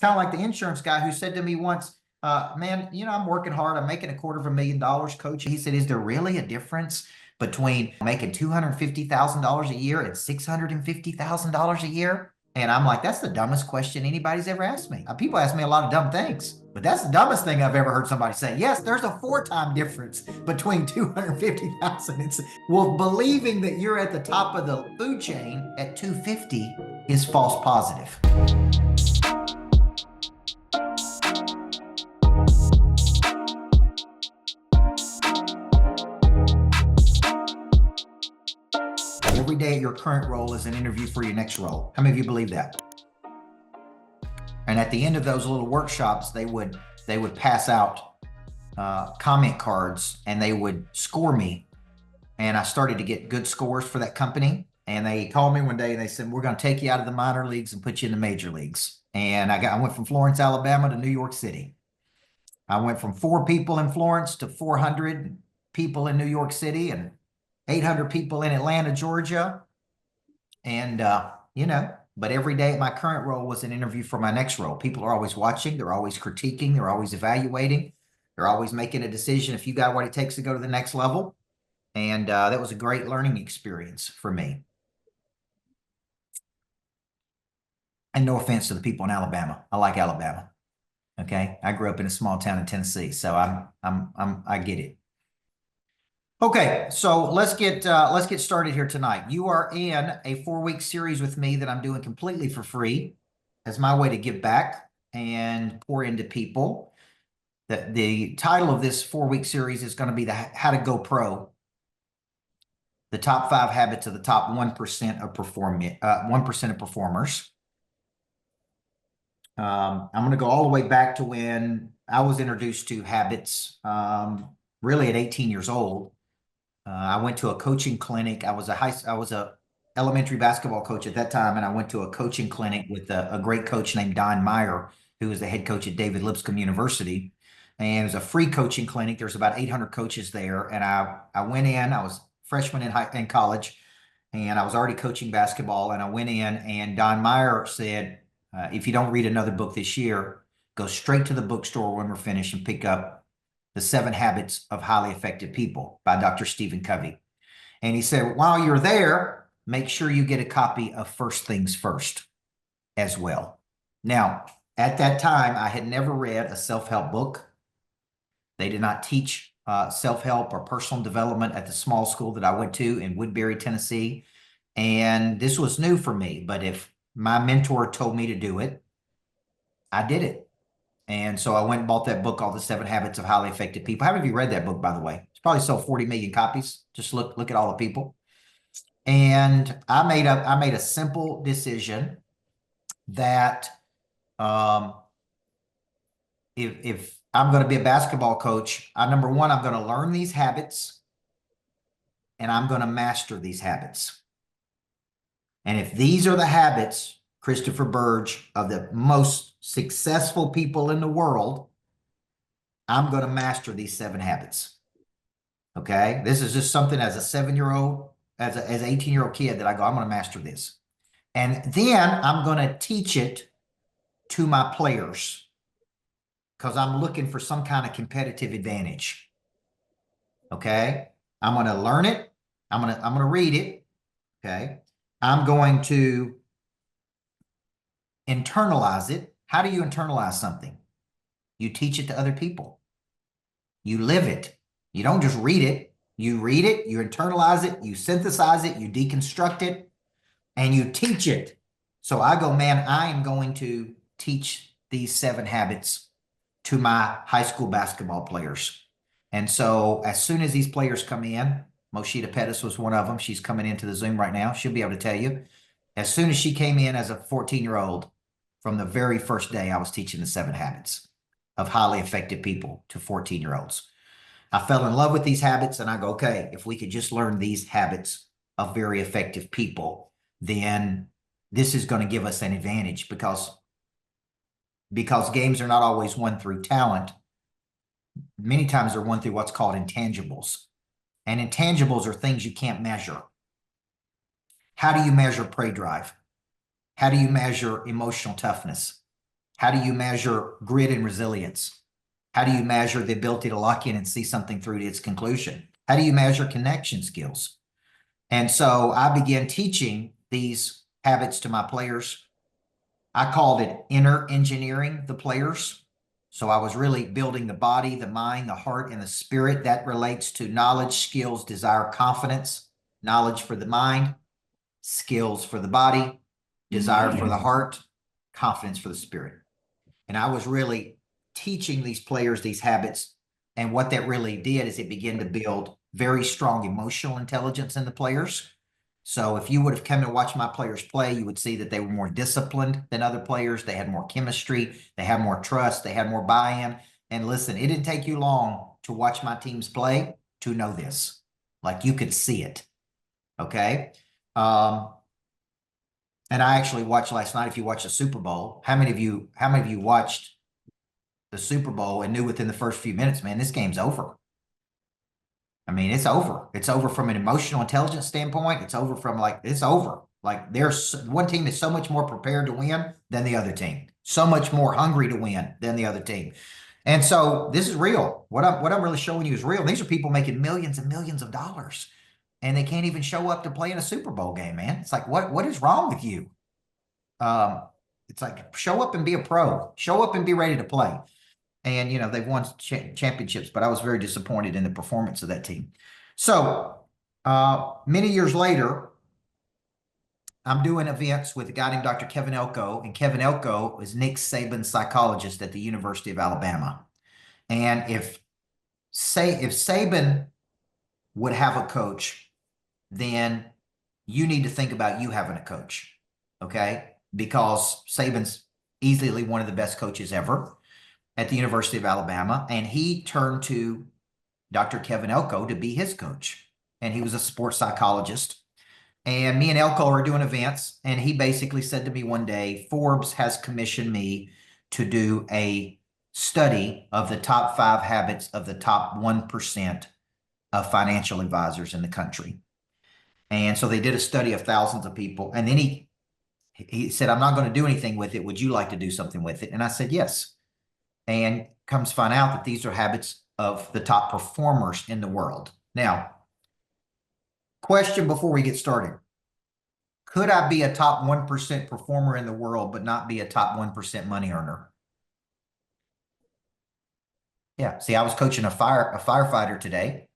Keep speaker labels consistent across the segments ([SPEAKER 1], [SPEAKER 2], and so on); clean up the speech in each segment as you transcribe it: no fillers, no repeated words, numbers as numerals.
[SPEAKER 1] kind of like the insurance guy who said to me once, man, I'm working hard. I'm making $250,000, coach. He said, is there really a difference between making $250,000 a year and $650,000 a year? And I'm like, that's the dumbest question anybody's ever asked me. People ask me a lot of dumb things, but that's the dumbest thing I've ever heard somebody say. Yes, there's a 4-time difference between 250,000. Well, believing that you're at the top of the food chain at 250 is false positive. Every day at your current role is an interview for your next role. How many of you believe that? And at the end of those little workshops, they would pass out comment cards and they would score me. And I started to get good scores for that company. And they called me one day and they said, we're going to take you out of the minor leagues and put you in the major leagues. And I went from Florence, Alabama to New York City. I went from 4 people in Florence to 400 people in New York City and 800 people in Atlanta, Georgia. And, but every day at my current role was an interview for my next role. People are always watching. They're always critiquing. They're always evaluating. They're always making a decision if you got what it takes to go to the next level. And that was a great learning experience for me. And no offense to the people in Alabama. I like Alabama. Okay. I grew up in a small town in Tennessee, so I get it. Okay, so let's get started here tonight. You are in a 4-week series with me that I'm doing completely for free as my way to give back and pour into people. The title of this 4-week series is going to be the How to Go Pro, the top 5 habits of the top 1% of performers. I'm going to go all the way back to when I was introduced to habits, really at 18 years old. I went to a coaching clinic. I was a elementary basketball coach at that time, and I went to a coaching clinic with a great coach named Don Meyer, who was the head coach at David Lipscomb University. And it was a free coaching clinic. There's about 800 coaches there, and I went in. I was a freshman in college, and I was already coaching basketball. And I went in, and Don Meyer said, if you don't read another book this year, go straight to the bookstore when we're finished and pick up The 7 Habits of Highly Effective People by Dr. Stephen Covey. And he said, while you're there, make sure you get a copy of First Things First as well. Now, at that time, I had never read a self-help book. They did not teach self-help or personal development at the small school that I went to in Woodbury, Tennessee. And this was new for me. But if my mentor told me to do it, I did it. And so I went and bought that book called The 7 Habits of Highly Effective People. How many of you read that book, by the way? It's probably sold 40 million copies. Just look at all the people. And I made a simple decision that if I'm going to be a basketball coach, number one, I'm going to learn these habits and I'm going to master these habits. And if these are the habits, Christopher Burge, of the most successful people in the world, I'm going to master these 7 habits. Okay. This is just something as a 7-year-old, as an 18-year-old kid that I go, I'm going to master this. And then I'm going to teach it to my players because I'm looking for some kind of competitive advantage. Okay. I'm going to learn it. I'm going to read it. Okay. I'm going to internalize it. How do you internalize something? You teach it to other people. You live it. You don't just read it. You read it, you internalize it, you synthesize it, you deconstruct it, and you teach it. So I go, man, I am going to teach these 7 habits to my high school basketball players. And so as soon as these players come in, Moshita Pettis was one of them. She's coming into the Zoom right now. She'll be able to tell you. As soon as she came in as a 14-year-old, from the very first day, I was teaching the 7 habits of highly effective people to 14-year-olds. I fell in love with these habits and I go, okay, if we could just learn these habits of very effective people, then this is going to give us an advantage because games are not always won through talent. Many times they're won through what's called intangibles. And intangibles are things you can't measure. How do you measure prey drive? How do you measure emotional toughness? How do you measure grit and resilience? How do you measure the ability to lock in and see something through to its conclusion? How do you measure connection skills? And so I began teaching these habits to my players. I called it inner engineering the players. So I was really building the body, the mind, the heart, and the spirit. That relates to knowledge, skills, desire, confidence. Knowledge for the mind, skills for the body, desire for the heart, confidence for the spirit. And I was really teaching these players these habits. And what that really did is it began to build very strong emotional intelligence in the players. So if you would have come and watched my players play, you would see that they were more disciplined than other players. They had more chemistry. They had more trust. They had more buy-in. And listen, it didn't take you long to watch my teams play to know this. Like you could see it. Okay. And I actually watched last night. If you watched the Super Bowl, how many of you watched the Super Bowl and knew within the first few minutes, man, this game's over? I mean, it's over. It's over from an emotional intelligence standpoint. It's over from it's over. Like there's one team is so much more prepared to win than the other team, so much more hungry to win than the other team. And so this is real. What I'm really showing you is real. These are people making millions and millions of dollars, and they can't even show up to play in a Super Bowl game, man. It's like, what is wrong with you? It's like, show up and be a pro. Show up and be ready to play. And, they've won championships, but I was very disappointed in the performance of that team. So many years later, I'm doing events with a guy named Dr. Kevin Elko, and Kevin Elko is Nick Saban's psychologist at the University of Alabama. And if Saban would have a coach, then you need to think about you having a coach, okay? Because Saban's easily one of the best coaches ever at the University of Alabama, and he turned to Dr. Kevin Elko to be his coach. And he was a sports psychologist. And me and Elko are doing events, and he basically said to me one day, Forbes has commissioned me to do a study of the top 5 habits of the top 1% of financial advisors in the country. And so they did a study of thousands of people. And then he said, I'm not going to do anything with it. Would you like to do something with it? And I said, yes. And comes to find out that these are habits of the top performers in the world. Now, question before we get started. Could I be a top 1% performer in the world, but not be a top 1% money earner? Yeah. See, I was coaching a firefighter today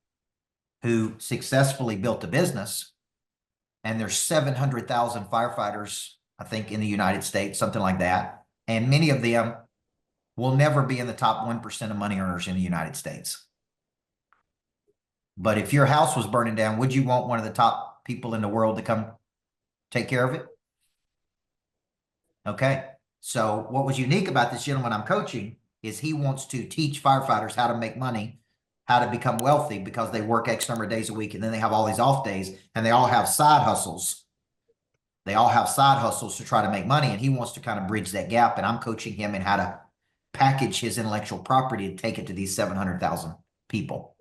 [SPEAKER 1] who successfully built a business, and there's 700,000 firefighters, I think, in the United States, something like that. And many of them will never be in the top 1% of money earners in the United States. But if your house was burning down, would you want one of the top people in the world to come take care of it? Okay. So what was unique about this gentleman I'm coaching is he wants to teach firefighters how to make money, how to become wealthy, because they work X number of days a week, and then they have all these off days, and they all have side hustles. They all have side hustles to try to make money, and he wants to kind of bridge that gap, and I'm coaching him in how to package his intellectual property and take it to these 700,000 people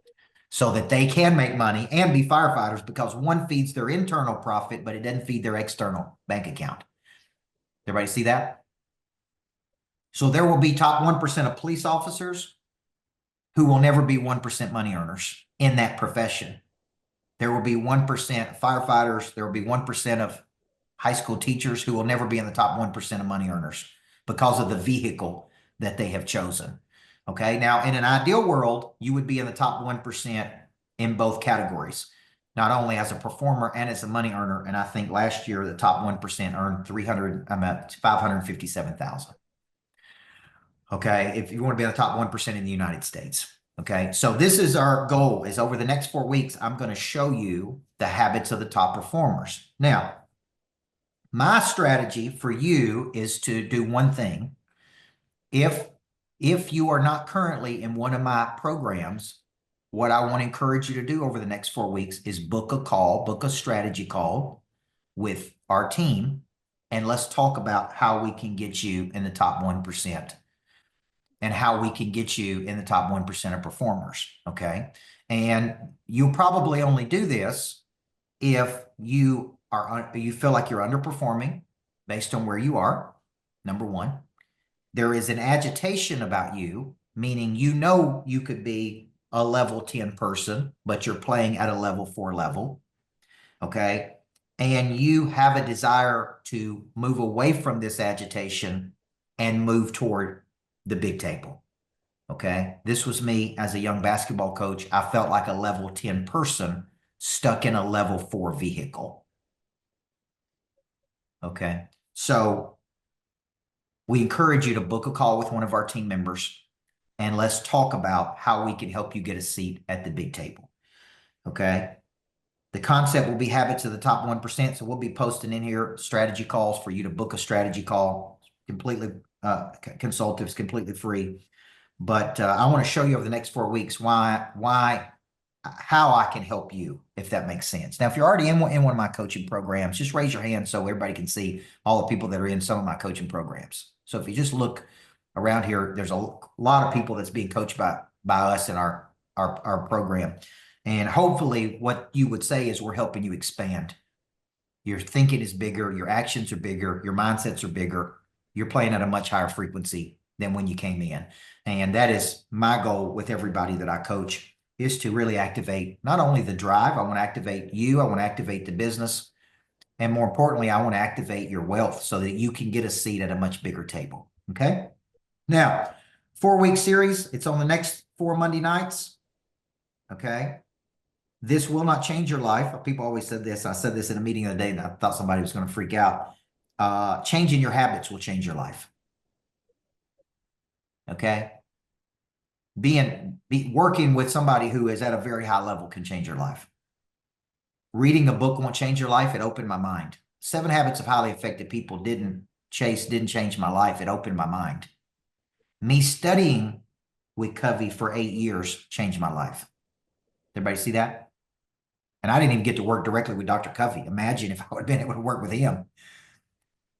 [SPEAKER 1] so that they can make money and be firefighters, because one feeds their internal profit, but it doesn't feed their external bank account. Everybody see that? So there will be top 1% of police officers who will never be 1% money earners in that profession. There will be 1% firefighters. There will be 1% of high school teachers who will never be in the top 1% of money earners because of the vehicle that they have chosen. Okay. Now, in an ideal world, you would be in the top 1% in both categories, not only as a performer and as a money earner. And I think last year, the top 1% earned 557,000. Okay. If you want to be in the top 1% in the United States. Okay. So this is our goal, is over the next 4 weeks, I'm going to show you the habits of the top performers. Now, my strategy for you is to do one thing. If you are not currently in one of my programs, what I want to encourage you to do over the next 4 weeks is book a strategy call with our team, and let's talk about how we can get you in the top 1% and how we can get you in the top 1% of performers. Okay. And you'll probably only do this if you feel like you're underperforming based on where you are, number one. There is an agitation about you, meaning you know you could be a level 10 person, but you're playing at a level 4 level. Okay. And you have a desire to move away from this agitation and move toward the big table. Okay. This was me as a young basketball coach. I felt like a level 10 person stuck in a level 4 vehicle. Okay. So we encourage you to book a call with one of our team members and let's talk about how we can help you get a seat at the big table. Okay. The concept will be habits of the top 1%. So we'll be posting in here strategy calls for you to book a strategy call, completely consultative, completely free. But I want to show you over the next 4 weeks how I can help you, if that makes sense. Now, if you're already in one of my coaching programs, just raise your hand so everybody can see all the people that are in some of my coaching programs. So if you just look around here, there's a lot of people that's being coached by us in our program. And hopefully what you would say is we're helping you expand. Your thinking is bigger, your actions are bigger, your mindsets are bigger. You're playing at a much higher frequency than when you came in. And that is my goal with everybody that I coach, is to really activate not only the drive, I want to activate you, I want to activate the business, and more importantly, I want to activate your wealth so that you can get a seat at a much bigger table. Okay? Now, 4-week series, it's on the next 4 Monday nights. Okay? This will not change your life. People always said this. I said this in a meeting the other day, and I thought somebody was going to freak out. Changing your habits will change your life. Okay? Working with somebody who is at a very high level can change your life. Reading a book won't change your life. It opened my mind. 7 Habits of Highly Effective People didn't change my life. It opened my mind. Me studying with Covey for 8 years changed my life. Everybody see that? And I didn't even get to work directly with Dr. Covey. Imagine if I would have been able to work with him.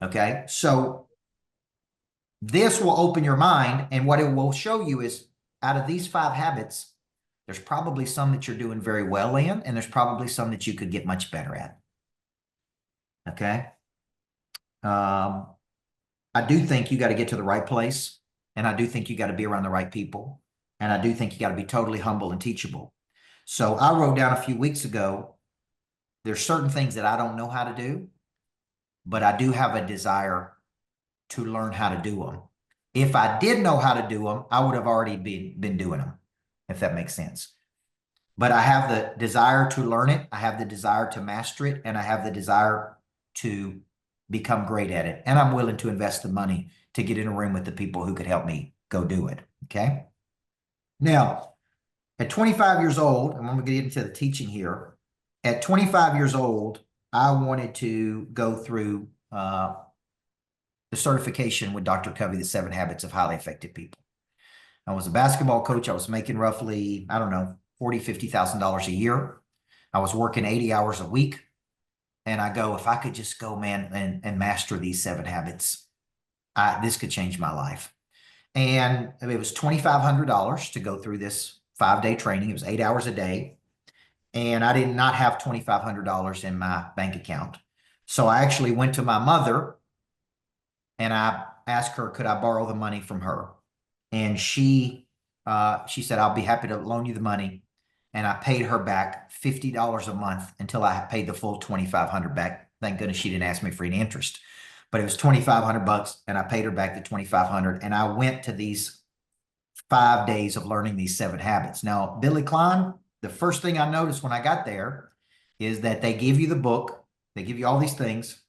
[SPEAKER 1] Okay. So this will open your mind. And what it will show you is, out of these 5 habits, there's probably some that you're doing very well in, and there's probably some that you could get much better at. Okay. I do think you got to get to the right place. And I do think you got to be around the right people. And I do think you got to be totally humble and teachable. So I wrote down a few weeks ago, there's certain things that I don't know how to do, but I do have a desire to learn how to do them. If I did know how to do them, I would have already been doing them, if that makes sense. But I have the desire to learn it. I have the desire to master it. And I have the desire to become great at it. And I'm willing to invest the money to get in a room with the people who could help me go do it. Okay. Now, at 25 years old, and I'm going to get into the teaching here. At 25 years old, I wanted to go through the certification with Dr. Covey, the 7 Habits of Highly Effective People. I was a basketball coach. I was making roughly, I don't know, $40,000, $50,000 a year. I was working 80 hours a week. And I go, if I could just go, man, and master these 7 habits, this could change my life. And it was $2,500 to go through this 5-day training. It was 8 hours a day. And I did not have $2,500 in my bank account. So I actually went to my mother and I asked her, could I borrow the money from her? And she said, I'll be happy to loan you the money. And I paid her back $50 a month until I paid the full $2,500 back. Thank goodness she didn't ask me for any interest, but it was $2,500 and I paid her back the $2,500. And I went to these 5 days of learning these 7 habits. Now, Billy Klein, the first thing I noticed when I got there is that they give you the book, they give you all these things,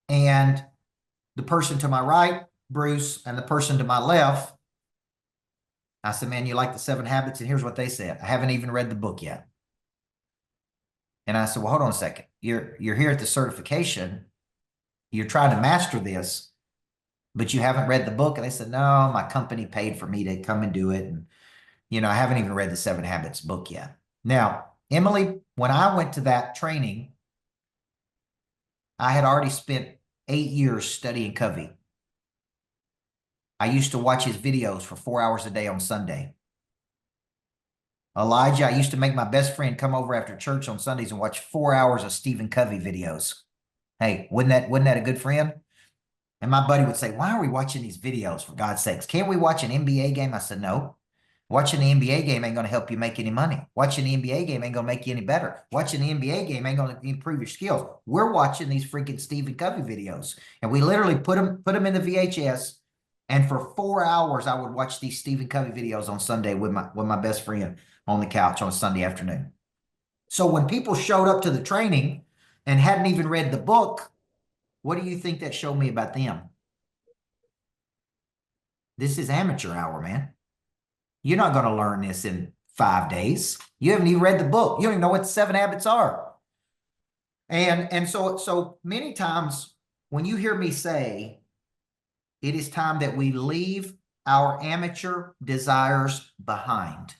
[SPEAKER 1] and the person to my right, Bruce, and the person to my left, I said, man, you like the 7 habits? And here's what they said. I haven't even read the book yet. And I said, well, hold on a second. You're here at the certification. You're trying to master this, but you haven't read the book. And they said, no, my company paid for me to come and do it. And, I haven't even read the 7 Habits book yet. Now, Emily, when I went to that training, I had already spent 8 years studying Covey. I used to watch his videos for 4 hours a day on Sunday. Elijah, I used to make my best friend come over after church on Sundays and watch 4 hours of Stephen Covey videos. Hey, wasn't that a good friend? And my buddy would say, why are we watching these videos, for God's sakes? Can't we watch an NBA game? I said, no. Watching the NBA game ain't going to help you make any money. Watching the NBA game ain't going to make you any better. Watching the NBA game ain't going to improve your skills. We're watching these freaking Stephen Covey videos. And we literally put them in the VHS. And for 4 hours, I would watch these Stephen Covey videos on Sunday with my best friend on the couch on a Sunday afternoon. So when people showed up to the training and hadn't even read the book, what do you think that showed me about them? This is amateur hour, man. You're not going to learn this in 5 days. You haven't even read the book. You don't even know what the 7 habits are. And so many times when you hear me say, it is time that we leave our amateur desires behind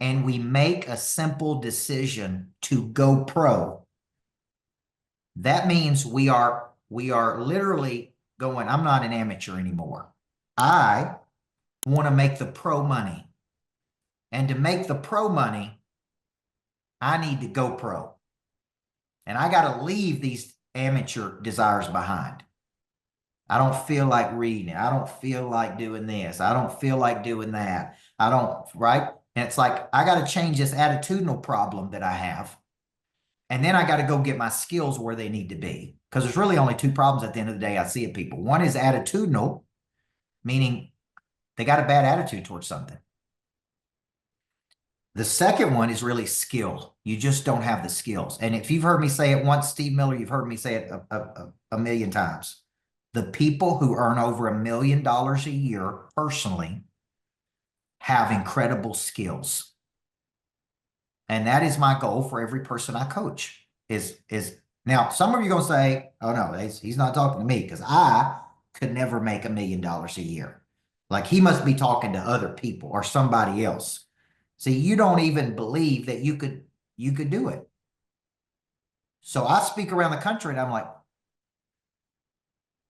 [SPEAKER 1] and we make a simple decision to go pro, that means we are literally going, I'm not an amateur anymore. I want to make the pro money. And to make the pro money, I need to go pro. And I got to leave these amateur desires behind. I don't feel like reading. I don't feel like doing this. I don't feel like doing that. I don't, right? And it's like, I got to change this attitudinal problem that I have. And then I got to go get my skills where they need to be. Because there's really only 2 problems at the end of the day I see in people. One is attitudinal, meaning they got a bad attitude towards something. The second one is really skill. You just don't have the skills. And if you've heard me say it once, Steve Miller, you've heard me say it a million times. The people who earn over $1 million a year personally have incredible skills. And that is my goal for every person I coach is now some of you are going to say, oh no, he's not talking to me because I could never make $1 million a year. Like he must be talking to other people or somebody else. See, you don't even believe that you could do it. So I speak around the country and I'm like,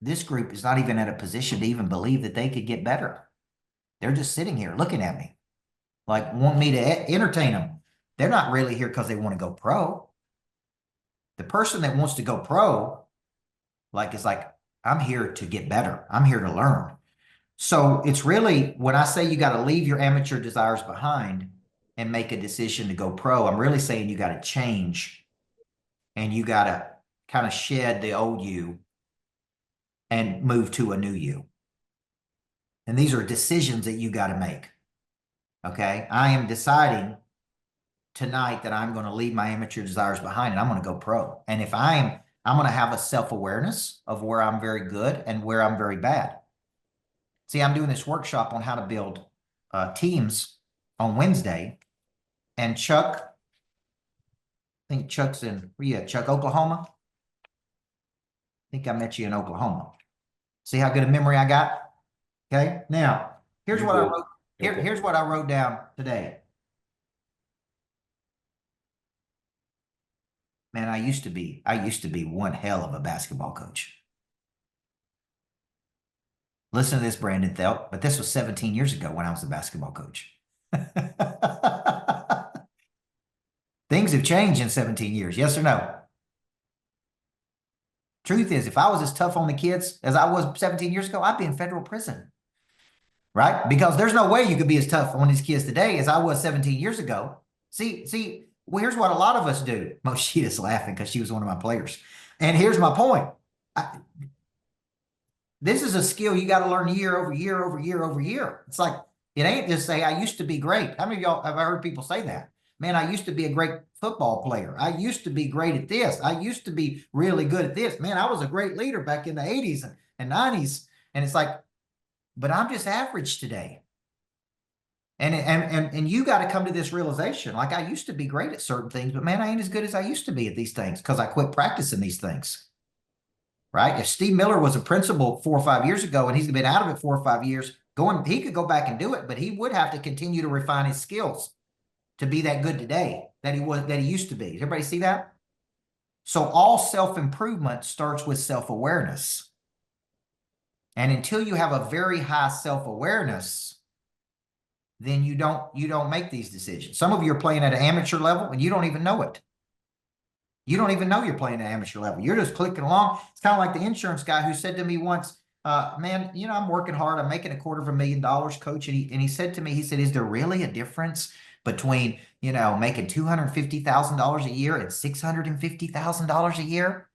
[SPEAKER 1] this group is not even at a position to even believe that they could get better. They're just sitting here looking at me like want me to entertain them. They're not really here because they want to go pro. The person that wants to go pro, like, is like, I'm here to get better. I'm here to learn. So it's really, when I say you got to leave your amateur desires behind and make a decision to go pro, I'm really saying you got to change and you got to kind of shed the old you and move to a new you. And these are decisions that you got to make. Okay. I am deciding tonight that I'm going to leave my amateur desires behind and I'm going to go pro. And if I'm going to have a self-awareness of where I'm very good and where I'm very bad. See, I'm doing this workshop on how to build teams on Wednesday. And Chuck, I think Chuck's in, where you at, Chuck, Oklahoma? I think I met you in Oklahoma. See how good a memory I got? Okay. Now, here's what I wrote. Here's what I wrote down today. Man, I used to be one hell of a basketball coach. Listen to this, Brandon Thelt, but this was 17 years ago when I was a basketball coach. Things have changed in 17 years, yes or no? Truth is, if I was as tough on the kids as I was 17 years ago, I'd be in federal prison, right? Because there's no way you could be as tough on these kids today as I was 17 years ago. See, well, here's what a lot of us do. Moshida's laughing because she was one of my players. And here's my point. This is a skill you got to learn year over year over year over year. It's like, it ain't just say, I used to be great. How many of y'all have I heard people say that? Man, I used to be a great football player. I used to be great at this. I used to be really good at this. Man, I was a great leader back in the 80s and 90s. And it's like, but I'm just average today. And you got to come to this realization. Like, I used to be great at certain things, but man, I ain't as good as I used to be at these things because I quit practicing these things. Right? If Steve Miller was a principal 4 or 5 years ago and he's been out of it 4 or 5 years, he could go back and do it, but he would have to continue to refine his skills to be that good today that he used to be. Does everybody see that? So all self-improvement starts with self-awareness. And until you have a very high self-awareness, then you don't make these decisions. Some of you are playing at an amateur level and you don't even know it. You don't even know you're playing at amateur level. You're just clicking along. It's kind of like the insurance guy who said to me once, man, I'm working hard. I'm making $250,000, coach. And he said to me, he said, is there really a difference between, making $250,000 a year and $650,000 a year?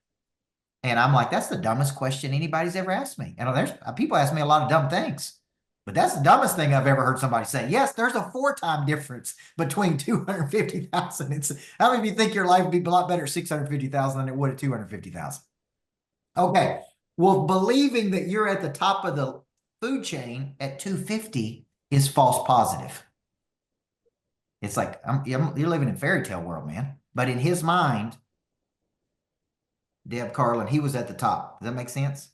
[SPEAKER 1] And I'm like, that's the dumbest question anybody's ever asked me. And there's people ask me a lot of dumb things, but that's the dumbest thing I've ever heard somebody say. Yes, there's a 4-time difference between 250,000. How many of you think your life would be a lot better at 650,000 than it would at 250,000? Okay. Well, believing that you're at the top of the food chain at 250 is false positive. It's like you're living in fairy tale world, man. But in his mind, Deb Carlin, he was at the top. Does that make sense?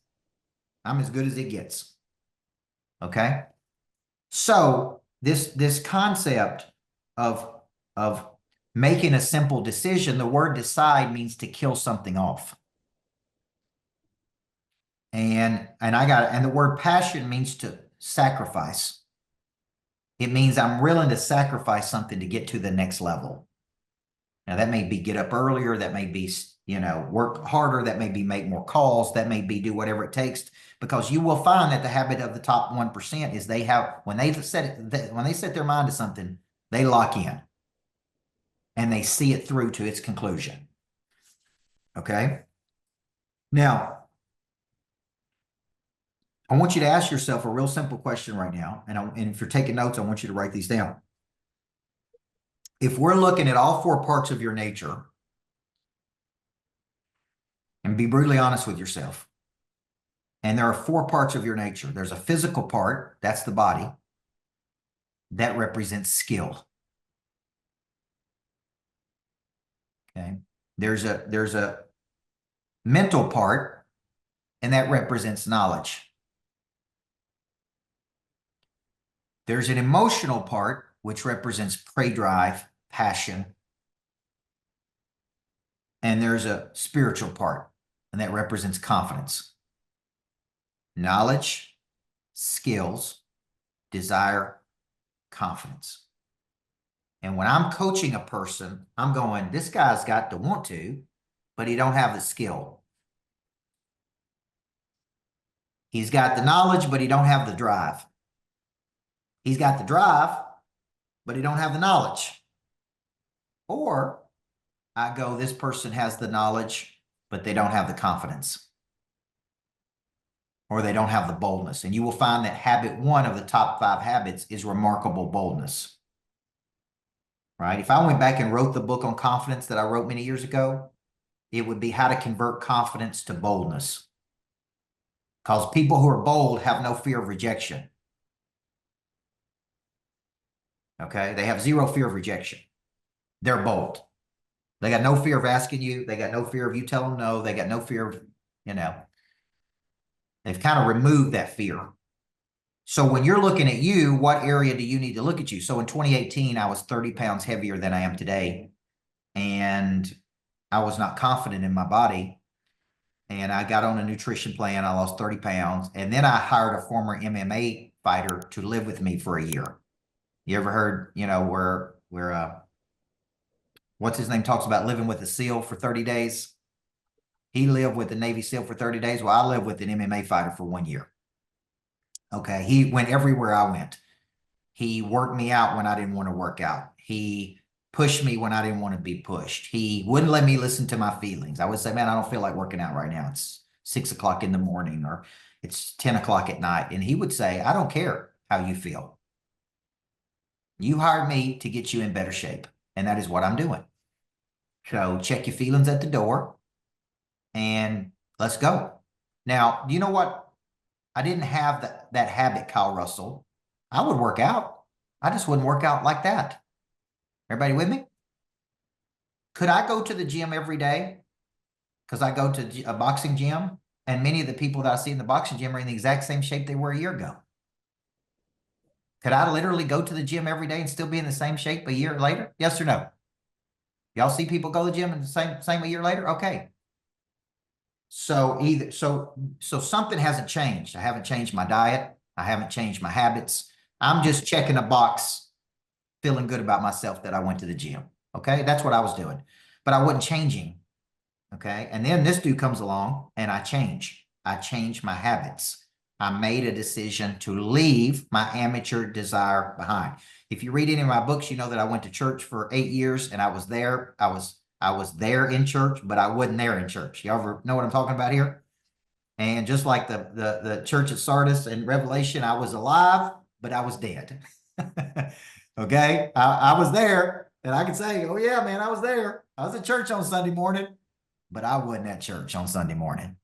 [SPEAKER 1] I'm as good as it gets. Okay. So this concept of making a simple decision, the word decide means to kill something off. And the word passion means to sacrifice. It means I'm willing to sacrifice something to get to the next level. Now that may be get up earlier, that may be, work harder, that may be make more calls, that may be do whatever it takes, because you will find that the habit of the top 1% is when they set their mind to something, they lock in and they see it through to its conclusion. Okay. Now, I want you to ask yourself a real simple question right now. And if you're taking notes, I want you to write these down. If we're looking at all 4 parts of your nature, and be brutally honest with yourself, and there are 4 parts of your nature. There's a physical part, that's the body. That represents skill. Okay. There's a mental part, and that represents knowledge. There's an emotional part, which represents prey drive, passion. And there's a spiritual part, and that represents confidence. Knowledge, skills, desire, confidence. And when I'm coaching a person, I'm going, this guy's got to want to, but he don't have the skill. He's got the knowledge, but he don't have the drive. He's got the drive, but he don't have the knowledge. Or I go, this person has the knowledge, but they don't have the confidence. Or they don't have the boldness. And you will find that habit 1 of the top 5 habits is remarkable boldness. Right? If I went back and wrote the book on confidence that I wrote many years ago, it would be how to convert confidence to boldness. Because people who are bold have no fear of rejection. Okay? They have zero fear of rejection. They're bold. They got no fear of asking you. They got no fear of you telling them no. They got no fear of, they've kind of removed that fear. So when you're looking at you, what area do you need to look at you? So in 2018, I was 30 pounds heavier than I am today. And I was not confident in my body. And I got on a nutrition plan. I lost 30 pounds. And then I hired a former MMA fighter to live with me for a year. You ever heard, where what's his name talks about living with a SEAL for 30 days? He lived with the Navy SEAL for 30 days. Well, I lived with an MMA fighter for 1 year. Okay. He went everywhere I went. He worked me out when I didn't want to work out. He pushed me when I didn't want to be pushed. He wouldn't let me listen to my feelings. I would say, man, I don't feel like working out right now. It's 6 o'clock in the morning or it's 10 o'clock at night. And he would say, I don't care how you feel. You hired me to get you in better shape. And that is what I'm doing. So check your feelings at the door and let's go. Now, do you know what? I didn't have that habit, Kyle Russell. I would work out. I just wouldn't work out like that. Everybody with me? Could I go to the gym every day? Because I go to a boxing gym, and many of the people that I see in the boxing gym are in the exact same shape they were a year ago. Could I literally go to the gym every day and still be in the same shape a year later? Yes or no? Y'all see people go to the gym and the same a year later? Okay. So something hasn't changed. I haven't changed my diet. I haven't changed my habits. I'm just checking a box, feeling good about myself that I went to the gym. Okay. That's what I was doing, but I wasn't changing. Okay. And then this dude comes along and I change. I change my habits. I made a decision to leave my amateur desire behind. If you read any of my books, you know that I went to church for 8 years and I was there. I was there in church, but I wasn't there in church. You ever know what I'm talking about here? And just like the church at Sardis and Revelation, I was alive, but I was dead. Okay. I was there and I can say, oh yeah, man, I was there. I was at church on Sunday morning, but I wasn't at church on Sunday morning.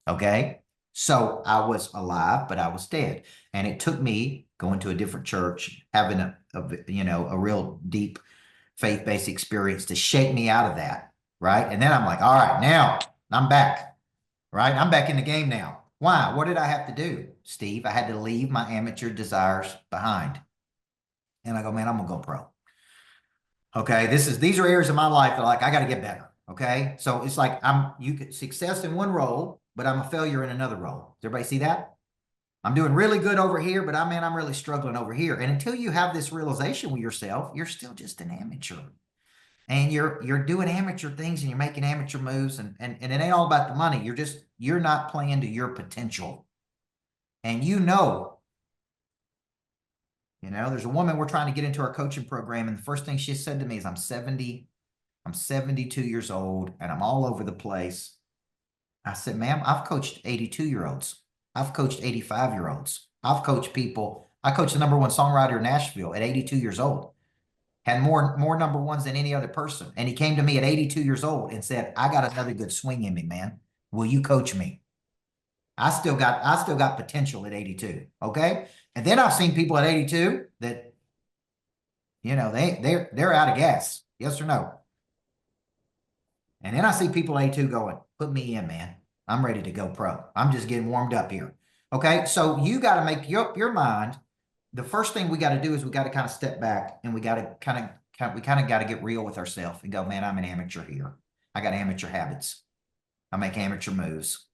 [SPEAKER 1] Okay. So I was alive, but I was dead. And it took me going to a different church, having a real deep faith-based experience to shake me out of that. Right. And then I'm like, all right, now I'm back. Right. I'm back in the game now. Why? What did I have to do, Steve? I had to leave my amateur desires behind. And I go, man, I'm gonna go pro. Okay. These are areas of my life that like I got to get better. Okay. So it's like you get success in one role, but I'm a failure in another role. Does everybody see that? I'm doing really good over here, but I'm really struggling over here. And until you have this realization with yourself, you're still just an amateur. And you're doing amateur things and you're making amateur moves and it ain't all about the money. You're not playing to your potential. And there's a woman we're trying to get into our coaching program. And the first thing she said to me is, I'm 72 years old and I'm all over the place. I said, ma'am, I've coached 82-year-olds. I've coached 85-year-olds. I've coached people. I coached the number one songwriter in Nashville at 82 years old. Had more number ones than any other person. And he came to me at 82 years old and said, I got another good swing in me, man. Will you coach me? I still got potential at 82. Okay. And then I've seen people at 82 that, they're out of gas. Yes or no? And then I see people at 82 going, put me in, man. I'm ready to go pro. I'm just getting warmed up here. Okay. So you got to make your mind. The first thing we got to do is we got to kind of step back and we got to kind of got to get real with ourselves and go, man, I'm an amateur here. I got amateur habits. I make amateur moves.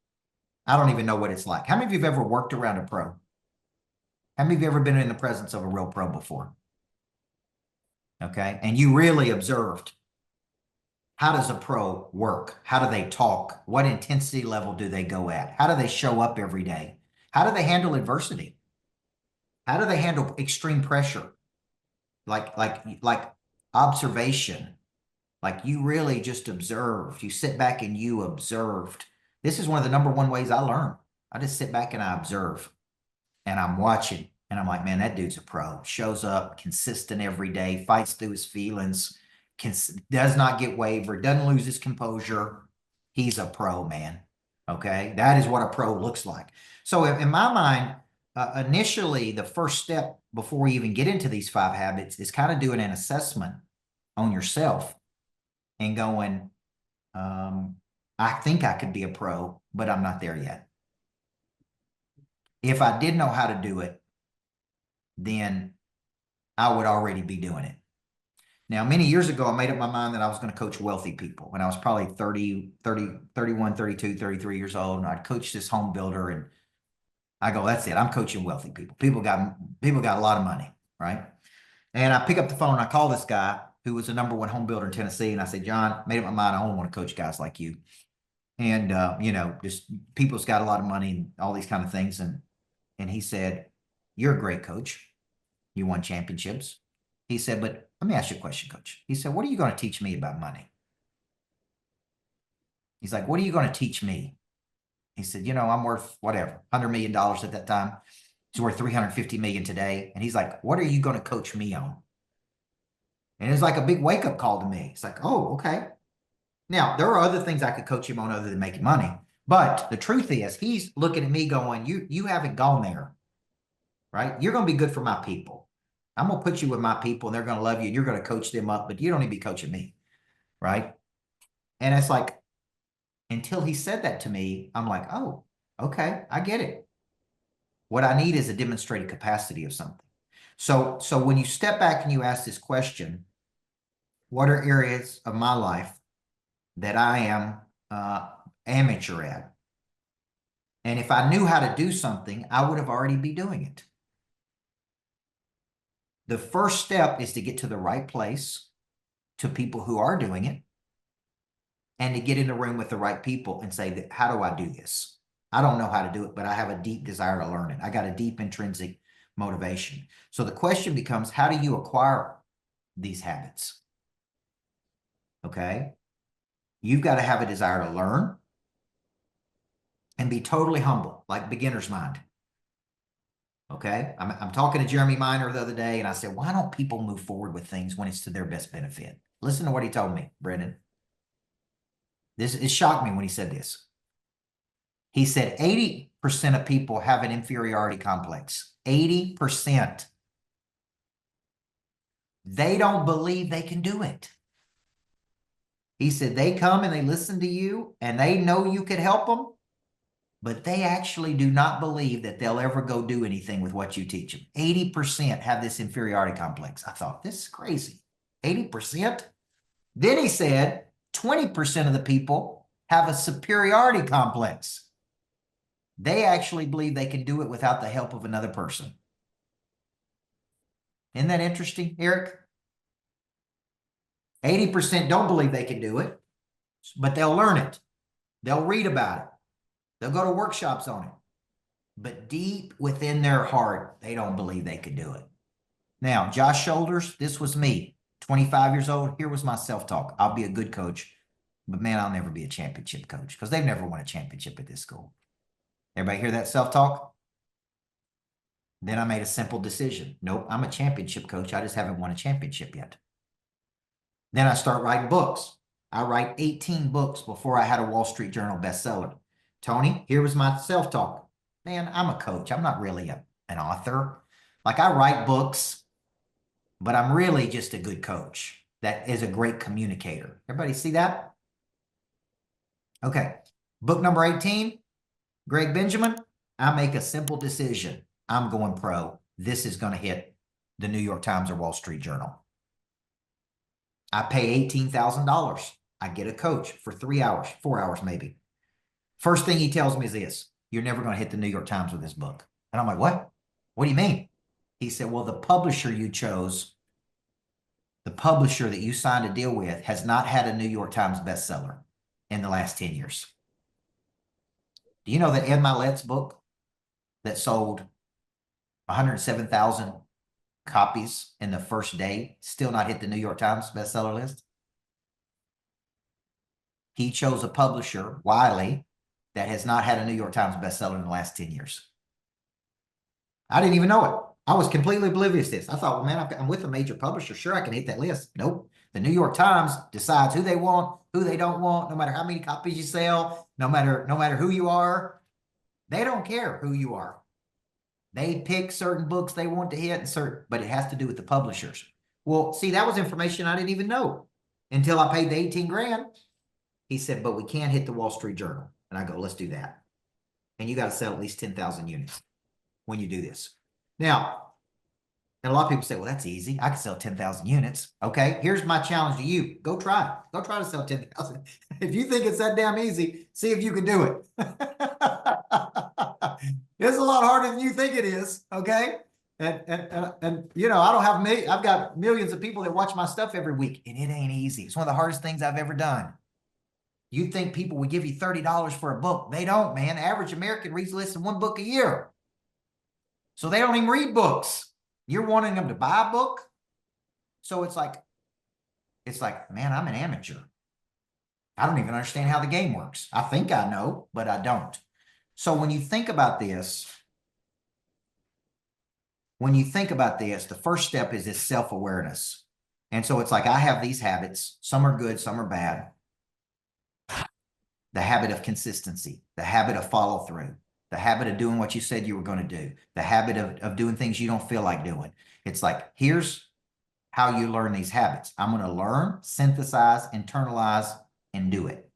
[SPEAKER 1] I don't even know what it's like. How many of you have ever worked around a pro? How many of you ever been in the presence of a real pro before? Okay. And you really observed, how does a pro work? How do they talk? What intensity level do they go at? How do they show up every day? How do they handle adversity? How do they handle extreme pressure? Like observation. Like you really just observed. You sit back and you observed. This is one of the number one ways I learn. I just sit back and I observe and I'm watching and I'm like, man, that dude's a pro. Shows up consistent every day, fights through his feelings, does not get wavered, doesn't lose his composure. He's a pro, man. Okay. That is what a pro looks like. So in my mind, initially, the first step before we even get into these 5 habits is kind of doing an assessment on yourself and going, I think I could be a pro, but I'm not there yet. If I did know how to do it, then I would already be doing it. Now, many years ago, I made up my mind that I was going to coach wealthy people when I was probably 30, 31, 32, 33 years old. And I'd coach this home builder and I go, that's it. I'm coaching wealthy people. People got a lot of money, right? And I pick up the phone and I call this guy who was the number one home builder in Tennessee. And I say, John, made up my mind. I only want to coach guys like you. And, just people's got a lot of money and all these kind of things. And he said, you're a great coach. You won championships. He said, but let me ask you a question, coach. He said, what are you going to teach me about money? He's like, what are you going to teach me? He said, I'm worth whatever, $100 million at that time. He's worth 350 million today. And he's like, what are you going to coach me on? And it was like a big wake up call to me. It's like, oh, okay. Now, there are other things I could coach him on other than making money. But the truth is, he's looking at me going, you haven't gone there, right? You're going to be good for my people. I'm going to put you with my people and they're going to love you. And you're going to coach them up, but you don't need to be coaching me, right? And it's like, until he said that to me, I'm like, oh, okay, I get it. What I need is a demonstrated capacity of something. So when you step back and you ask this question, what are areas of my life that I am amateur at? And if I knew how to do something, I would have already be doing it. The first step is to get to the right place, to people who are doing it, and to get in the room with the right people and say, that, how do I do this? I don't know how to do it, but I have a deep desire to learn it. I got a deep intrinsic motivation. So the question becomes, how do you acquire these habits? Okay. You've got to have a desire to learn and be totally humble, like beginner's mind. Okay. I'm talking to Jeremy Miner the other day, and I said, why don't people move forward with things when it's to their best benefit? Listen to what he told me, Brendan. It shocked me when he said this. He said 80% of people have an inferiority complex. 80%. They don't believe they can do it. He said they come and they listen to you and they know you could help them, but they actually do not believe that they'll ever go do anything with what you teach them. 80% have this inferiority complex. I thought, this is crazy. 80%? Then he said 20% of the people have a superiority complex. They actually believe they can do it without the help of another person. Isn't that interesting, Eric? 80% don't believe they can do it, but they'll learn it. They'll read about it. They'll go to workshops on it. But deep within their heart, they don't believe they could do it. Now, Josh Shoulders, this was me, 25 years old. Here was my self-talk. I'll be a good coach, but man, I'll never be a championship coach because they've never won a championship at this school. Everybody hear that self-talk? Then I made a simple decision. Nope, I'm a championship coach. I just haven't won a championship yet. Then I start writing books. I write 18 books before I had a Wall Street Journal bestseller. Tony, here was my self-talk. Man, I'm a coach. I'm not really an author. Like, I write books, but I'm really just a good coach that is a great communicator. Everybody see that? Okay. Book number 18, Greg Benjamin. I make a simple decision. I'm going pro. This is going to hit the New York Times or Wall Street Journal. I pay $18,000. I get a coach for 3 hours, 4 hours maybe. First thing he tells me is this: you're never going to hit the New York Times with this book. And I'm like, what? What do you mean? He said, well, the publisher you chose, the publisher that you signed a deal with, has not had a New York Times bestseller in the last 10 years. Do you know that Ed Milet's book that sold 107,000 copies in the first day still not hit the New York Times bestseller list? He chose a publisher, Wiley, that has not had a New York Times bestseller in the last 10 years. I didn't even know it. I was completely oblivious to this. I thought, well, man, I'm with a major publisher. Sure, I can hit that list. Nope. The New York Times decides who they want, who they don't want, no matter how many copies you sell, no matter who you are. They don't care who you are. They pick certain books they want to hit, but it has to do with the publishers. Well, see, that was information I didn't even know until I paid the 18 grand. He said, but we can't hit the Wall Street Journal. And I go, let's do that. And you got to sell at least 10,000 units when you do this. Now, and a lot of people say, well, that's easy. I can sell 10,000 units. Okay, here's my challenge to you. Go try it. Go try to sell 10,000. If you think it's that damn easy, see if you can do it. It's a lot harder than you think it is, okay? And you know, I've got millions of people that watch my stuff every week, and it ain't easy. It's one of the hardest things I've ever done. You think people would give you $30 for a book. They don't, man. Average American reads less than one book a year. So they don't even read books. You're wanting them to buy a book? So it's like, man, I'm an amateur. I don't even understand how the game works. I think I know, but I don't. So when you think about this, the first step is this self-awareness. And so it's like, I have these habits. Some are good, some are bad. The habit of consistency, the habit of follow through, the habit of doing what you said you were going to do, the habit of doing things you don't feel like doing. It's like, here's how you learn these habits. I'm going to learn, synthesize, internalize, and do it.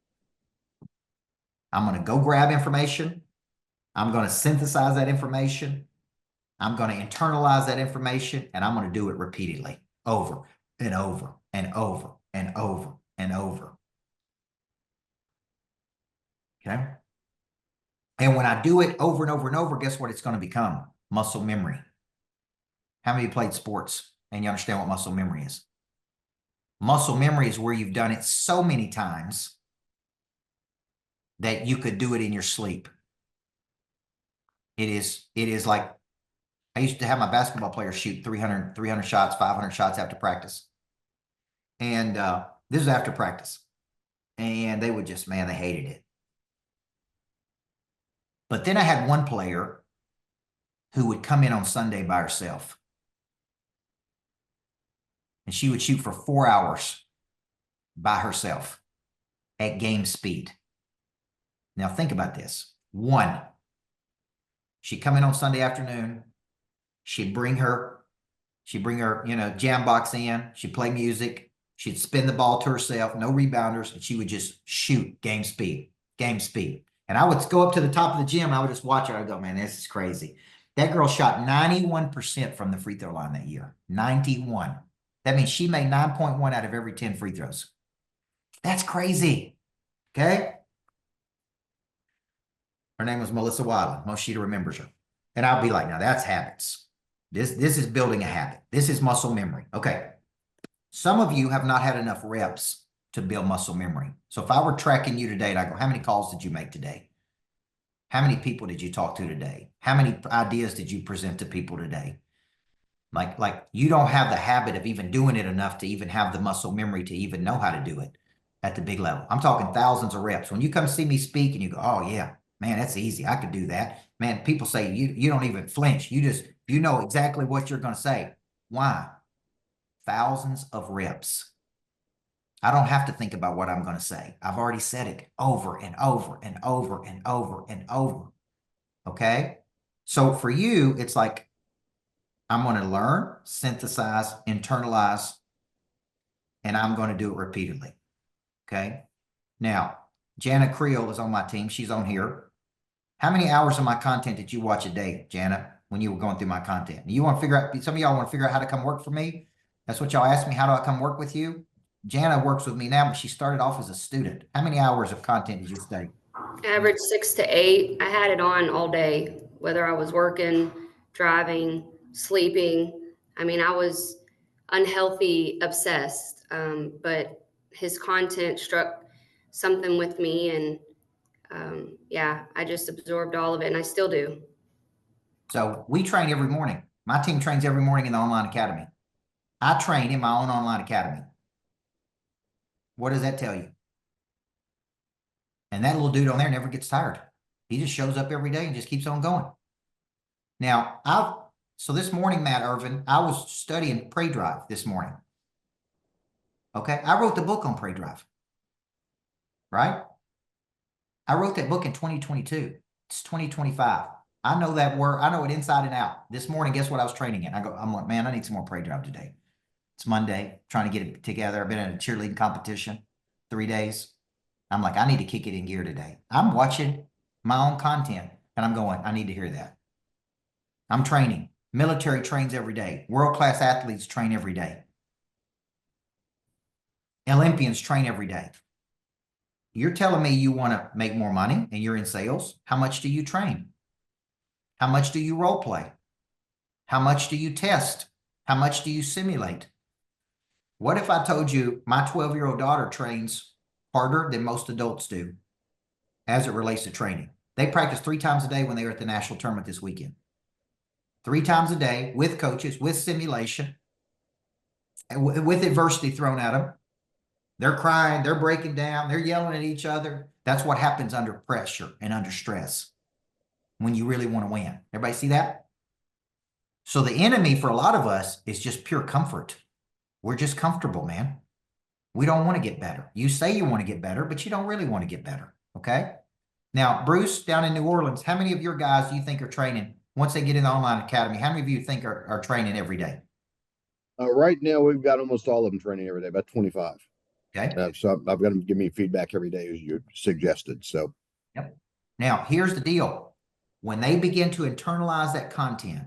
[SPEAKER 1] I'm going to go grab information. I'm going to synthesize that information. I'm going to internalize that information, and I'm going to do it repeatedly, over and over and over and over and over. Okay. And when I do it over and over and over, guess what it's going to become? Muscle memory. How many of you played sports and you understand what muscle memory is? Muscle memory is where you've done it so many times that you could do it in your sleep. It is like, I used to have my basketball players shoot 300 shots, 500 shots after practice. And this is after practice. And they would just, man, they hated it. But then I had one player who would come in on Sunday by herself. And she would shoot for 4 hours by herself at game speed. Now think about this. One, she'd come in on Sunday afternoon. She'd bring her, jam box in. She'd play music. She'd spin the ball to herself, no rebounders, and she would just shoot game speed. And I would go up to the top of the gym, and I would just watch her. I'd go, man, this is crazy. That girl shot 91% from the free throw line that year. 91. That means she made 9.1 out of every 10 free throws. That's crazy. Okay? Her name was Melissa Wadley. Most of you remembers her. And I'll be like, now that's habits. This is building a habit. This is muscle memory. Okay. Some of you have not had enough reps to build muscle memory. So if I were tracking you today and I go, how many calls did you make today? How many people did you talk to today? How many ideas did you present to people today? Like you don't have the habit of even doing it enough to even have the muscle memory to even know how to do it at the big level. I'm talking thousands of reps. When you come see me speak and you go, oh yeah, man, that's easy. I could do that. Man, people say you don't even flinch. You know exactly what you're going to say. Why? Thousands of reps. I don't have to think about what I'm going to say. I've already said it over and over and over and over and over. Okay? So for you, it's like, I'm going to learn, synthesize, internalize, and I'm going to do it repeatedly. Okay? Now, Jana Creel is on my team. She's on here. How many hours of my content did you watch a day, Jana, when you were going through my content? You want to figure out, some of y'all want to figure out how to come work for me? That's what y'all asked me. How do I come work with you? Jana works with me now, but she started off as a student. How many hours of content did you study?
[SPEAKER 2] Average 6 to 8. I had it on all day, whether I was working, driving, sleeping. I mean, I was unhealthy, obsessed. But his content struck something with me, and yeah, I just absorbed all of it, and I still do.
[SPEAKER 1] So we train every morning. My team trains every morning in the online academy. I train in my own online academy. What does that tell you? And that little dude on there never gets tired. He just shows up every day and just keeps on going. Now, so this morning, Matt Irvin, I was studying Prey Drive this morning. Okay, I wrote the book on Prey Drive, right? I wrote that book in 2022. It's 2025. I know that word. I know it inside and out. This morning, guess what I was training in? I'm like, man, I need some more Prey Drive today. It's Monday, trying to get it together. I've been in a cheerleading competition 3 days. I'm like, I need to kick it in gear today. I'm watching my own content and I'm going, I need to hear that. I'm training. Military trains every day. World-class athletes train every day. Olympians train every day. You're telling me you want to make more money and you're in sales. How much do you train? How much do you role play? How much do you test? How much do you simulate? What if I told you my 12-year-old daughter trains harder than most adults do as it relates to training? They practice 3 times a day when they were at the national tournament this weekend. 3 times a day with coaches, with simulation, with adversity thrown at them. They're crying, they're breaking down, they're yelling at each other. That's what happens under pressure and under stress when you really want to win. Everybody see that? So the enemy for a lot of us is just pure comfort. We're just comfortable, man. We don't want to get better. You say you want to get better, but you don't really want to get better, okay? Now, Bruce, down in New Orleans, how many of your guys do you think are training, once they get in the online academy, how many of you think are training every day?
[SPEAKER 3] Right now, we've got almost all of them training every day, about 25.
[SPEAKER 1] Okay.
[SPEAKER 3] So I've got them give me feedback every day as you suggested. So,
[SPEAKER 1] yep. Now, here's the deal. When they begin to internalize that content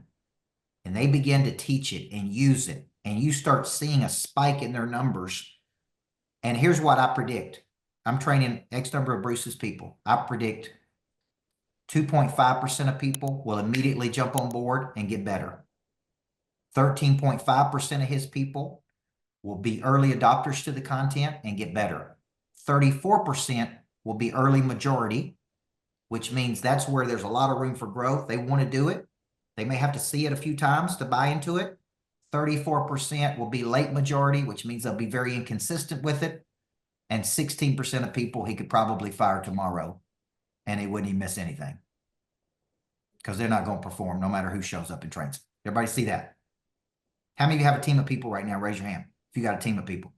[SPEAKER 1] and they begin to teach it and use it, and you start seeing a spike in their numbers, and here's what I predict. I'm training X number of Bruce's people. I predict 2.5% of people will immediately jump on board and get better. 13.5% of his people will be early adopters to the content and get better. 34% will be early majority, which means that's where there's a lot of room for growth. They want to do it. They may have to see it a few times to buy into it. 34% will be late majority, which means they'll be very inconsistent with it. And 16% of people he could probably fire tomorrow and he wouldn't even miss anything because they're not going to perform no matter who shows up and trains. Everybody see that? How many of you have a team of people right now? Raise your hand if you got a team of people.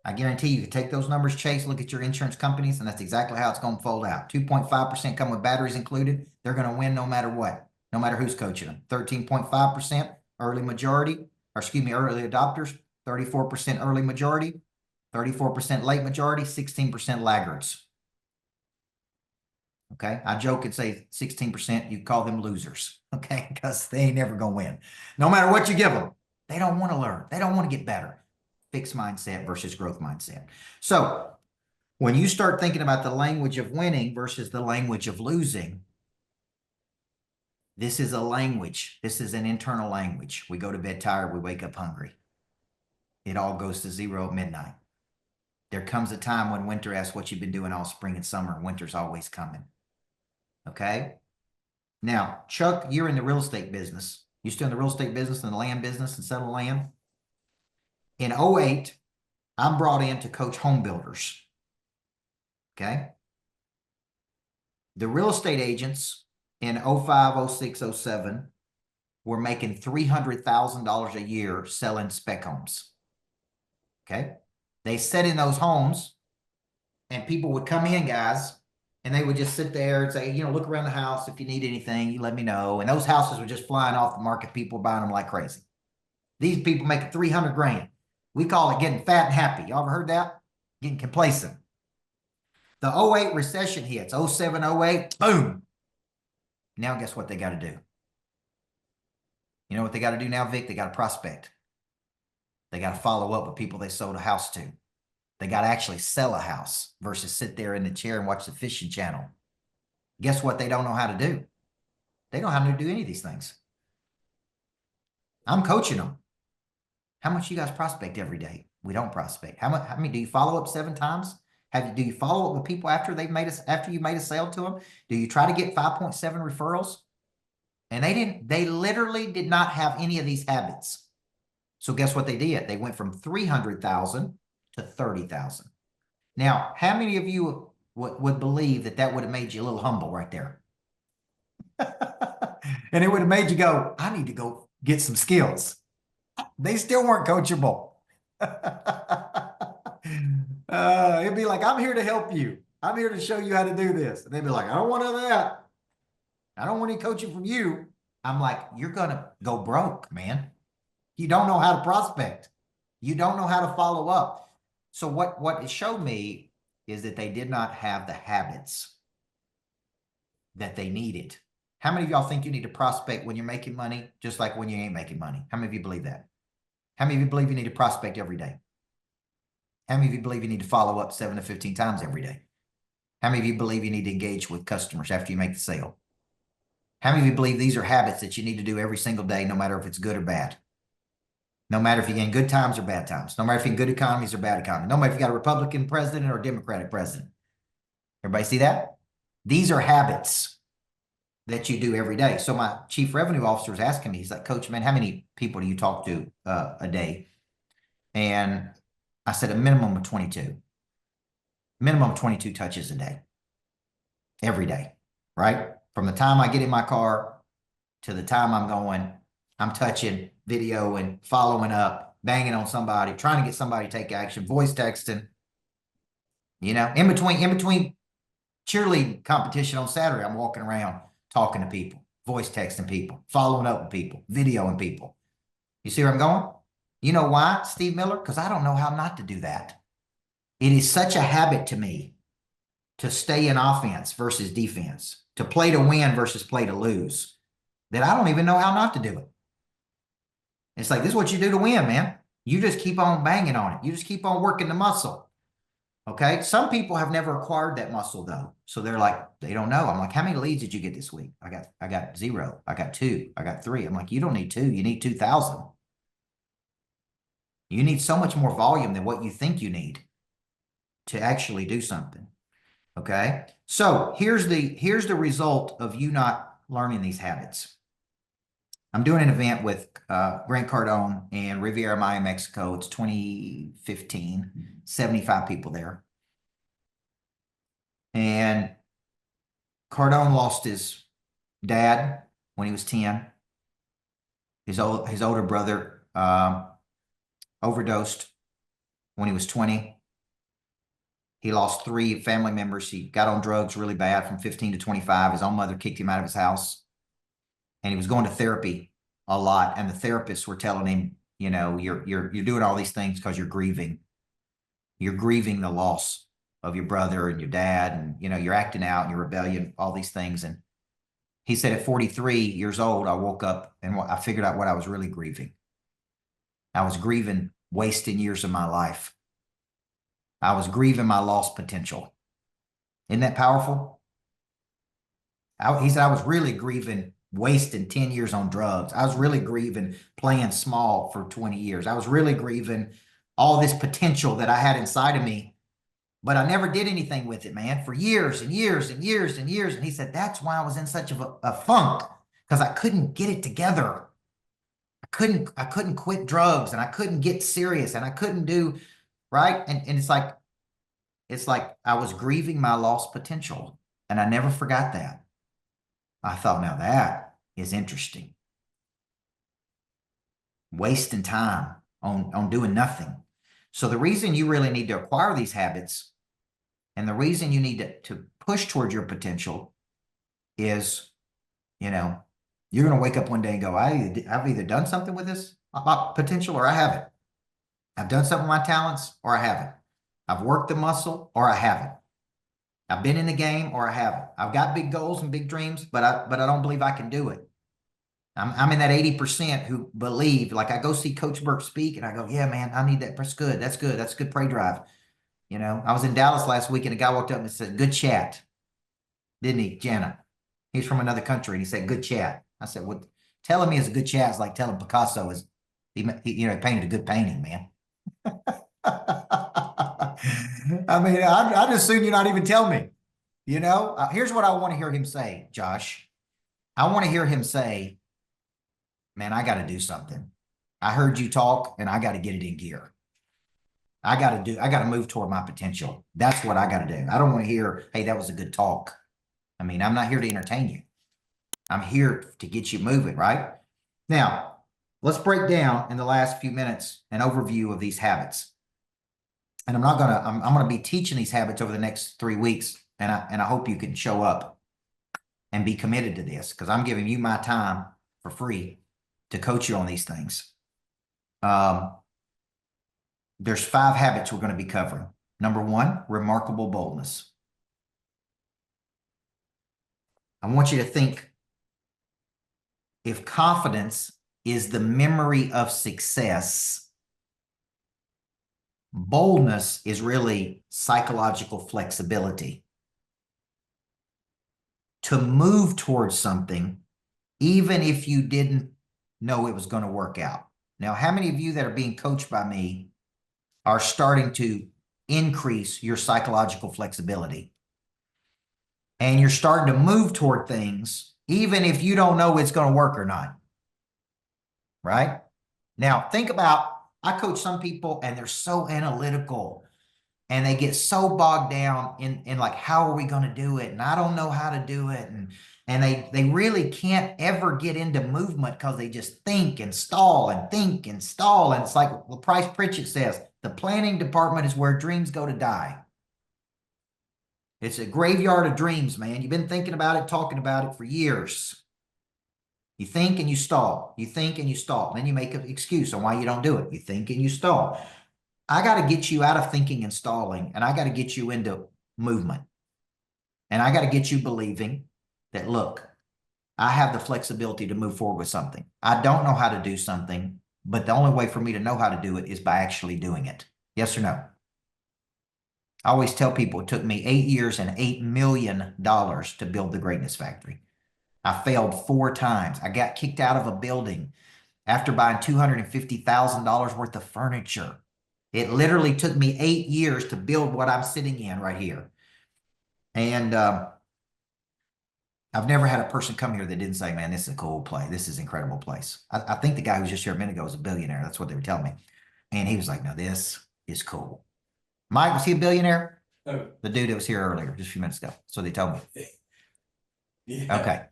[SPEAKER 1] I guarantee you can take those numbers, Chase, look at your insurance companies, and that's exactly how it's going to fold out. 2.5% come with batteries included. They're going to win no matter what, no matter who's coaching them. 13.5% early majority, or excuse me, early adopters, 34% early majority, 34% late majority, 16% laggards. Okay, I joke and say 16%, you call them losers, okay, because they ain't never going to win. No matter what you give them, they don't want to learn. They don't want to get better. Fixed mindset versus growth mindset. So when you start thinking about the language of winning versus the language of losing, this is a language. This is an internal language. We go to bed tired. We wake up hungry. It all goes to zero at midnight. There comes a time when winter asks what you've been doing all spring and summer. Winter's always coming. Okay. Now, Chuck, you're in the real estate business. You still in the real estate business and the land business and settle land? In 08, I'm brought in to coach home builders. Okay. The real estate agents in 05, 06, 07 were making $300,000 a year selling spec homes. Okay. They sat in those homes and people would come in, guys, and they would just sit there and say, you know, look around the house. If you need anything, you let me know. And those houses were just flying off the market. People buying them like crazy. These people making 300 grand. We call it getting fat and happy. Y'all ever heard that? Getting complacent. The 08 recession hits, 07, 08, boom. Now guess what they got to do? You know what they got to do now, Vic? They got to prospect. They got to follow up with people they sold a house to. They got to actually sell a house versus sit there in the chair and watch the fishing channel. Guess what they don't know how to do? They don't know how to do any of these things. I'm coaching them. How much you guys prospect every day? We don't prospect. How many do you follow up 7 times? Do you follow up with people after you made a sale to them? Do you try to get 5.7 referrals? And they literally did not have any of these habits. So guess what they did? They went from 300,000 to 30,000. Now, how many of you would believe that would have made you a little humble right there? And it would have made you go, I need to go get some skills. They still weren't coachable. It'd be like, I'm here to help you. I'm here to show you how to do this. And they'd be like, I don't want none of that. I don't want any coaching from you. I'm like, you're going to go broke, man. You don't know how to prospect. You don't know how to follow up. So what it showed me is that they did not have the habits that they needed. How many of y'all think you need to prospect when you're making money, just like when you ain't making money? How many of you believe that? How many of you believe you need to prospect every day? How many of you believe you need to follow up 7 to 15 times every day? How many of you believe you need to engage with customers after you make the sale? How many of you believe these are habits that you need to do every single day, no matter if it's good or bad? No matter if you're in good times or bad times. No matter if you're in good economies or bad economies. No matter if you got a Republican president or a Democratic president. Everybody see that? These are habits that you do every day. So my chief revenue officer was asking me, he's like, Coach, man, how many people do you talk to a day? And I said a minimum of 22. Minimum of 22 touches a day. Every day, right? From the time I get in my car to the time I'm touching, videoing, following up, banging on somebody, trying to get somebody to take action, voice texting, you know, in between cheerleading competition on Saturday, I'm walking around talking to people, voice texting people, following up with people, videoing people. You see where I'm going? You know why, Steve Miller? Because I don't know how not to do that. It is such a habit to me to stay in offense versus defense, to play to win versus play to lose, that I don't even know how not to do it. It's like, this is what you do to win, man. You just keep on banging on it. You just keep on working the muscle. Okay. Some people have never acquired that muscle though. So they're like, they don't know. I'm like, how many leads did you get this week? I got 0. I got 2. I got 3. I'm like, you don't need 2. You need 2,000. You need so much more volume than what you think you need. to actually do something. Okay. So here's the result of you not learning these habits. I'm doing an event with Grant Cardone in Riviera Maya, Mexico. It's 2015, 75 people there. And Cardone lost his dad when he was 10. His older brother overdosed when he was 20. He lost 3 family members. He got on drugs really bad from 15 to 25. His own mother kicked him out of his house. And he was going to therapy a lot. And the therapists were telling him, you know, you're doing all these things because you're grieving. You're grieving the loss of your brother and your dad. And, you know, you're acting out and you're rebellion, all these things. And he said at 43 years old, I woke up and I figured out what I was really grieving. I was grieving wasting years of my life. I was grieving my lost potential. Isn't that powerful? He said, I was really grieving wasting 10 years on drugs. I was really grieving playing small for 20 years. I was really grieving all this potential that I had inside of me, but I never did anything with it, man, for years and years and years and years. And he said, that's why I was in such a funk, because I couldn't get it together. I couldn't quit drugs, and I couldn't get serious, and I couldn't do right. And it's like I was grieving my lost potential, and I never forgot that. I thought, now that is interesting. Wasting time on doing nothing. So the reason you really need to acquire these habits, and the reason you need to push towards your potential is, you know, you're going to wake up one day and go, I've either done something with this potential or I haven't. I've done something with my talents or I haven't. I've worked the muscle or I haven't. I've been in the game or I haven't. I've got big goals and big dreams, but I don't believe I can do it. I'm in that 80% who believe, like I go see Coach Burt speak and I go, yeah, man, I need that. That's good. That's good. That's a good prey drive. You know, I was in Dallas last week and a guy walked up and said, good chat. Didn't he, Jana? He's from another country and he said, good chat. I said, well, telling me it's a good chat is like telling Picasso is, he painted a good painting, man. I mean, I'd as soon you not even tell me, you know. Here's what I want to hear him say, Josh. I want to hear him say, man, I got to do something. I heard you talk and I got to get it in gear. I got to move toward my potential. That's what I got to do. I don't want to hear, hey, that was a good talk. I mean, I'm not here to entertain you. I'm here to get you moving, right? Now, let's break down in the last few minutes an overview of these habits. And I'm going to be teaching these habits over the next 3 weeks. And I hope you can show up and be committed to this, because I'm giving you my time for free to coach you on these things. There's 5 habits we're going to be covering. Number 1, remarkable boldness. I want you to think, if confidence is the memory of success, boldness is really psychological flexibility. To move towards something, even if you didn't know it was going to work out. Now, how many of you that are being coached by me are starting to increase your psychological flexibility? And you're starting to move toward things, even if you don't know it's going to work or not. Right? Now, think about, I coach some people and they're so analytical and they get so bogged down in like, how are we going to do it? And I don't know how to do it. And they really can't ever get into movement because they just think and stall and think and stall. And it's like Price Pritchett says, the planning department is where dreams go to die. It's a graveyard of dreams, man. You've been thinking about it, talking about it for years. You think and you stall. You think and you stall. Then you make an excuse on why you don't do it. You think and you stall. I got to get you out of thinking and stalling, and I got to get you into movement. And I got to get you believing that, look, I have the flexibility to move forward with something. I don't know how to do something, but the only way for me to know how to do it is by actually doing it. Yes or no? I always tell people it took me 8 years and $8 million to build the Greatness Factory. I failed 4 times. I got kicked out of a building after buying $250,000 worth of furniture. It literally took me 8 years to build what I'm sitting in right here. And I've never had a person come here that didn't say, man, this is a cool place. This is an incredible place. I think the guy who was just here a minute ago was a billionaire. That's what they were telling me. And he was like, no, this is cool. Mike, was he a billionaire?
[SPEAKER 4] Oh,
[SPEAKER 1] The dude that was here earlier, just a few minutes ago. So they told me.
[SPEAKER 4] yeah.
[SPEAKER 1] Okay.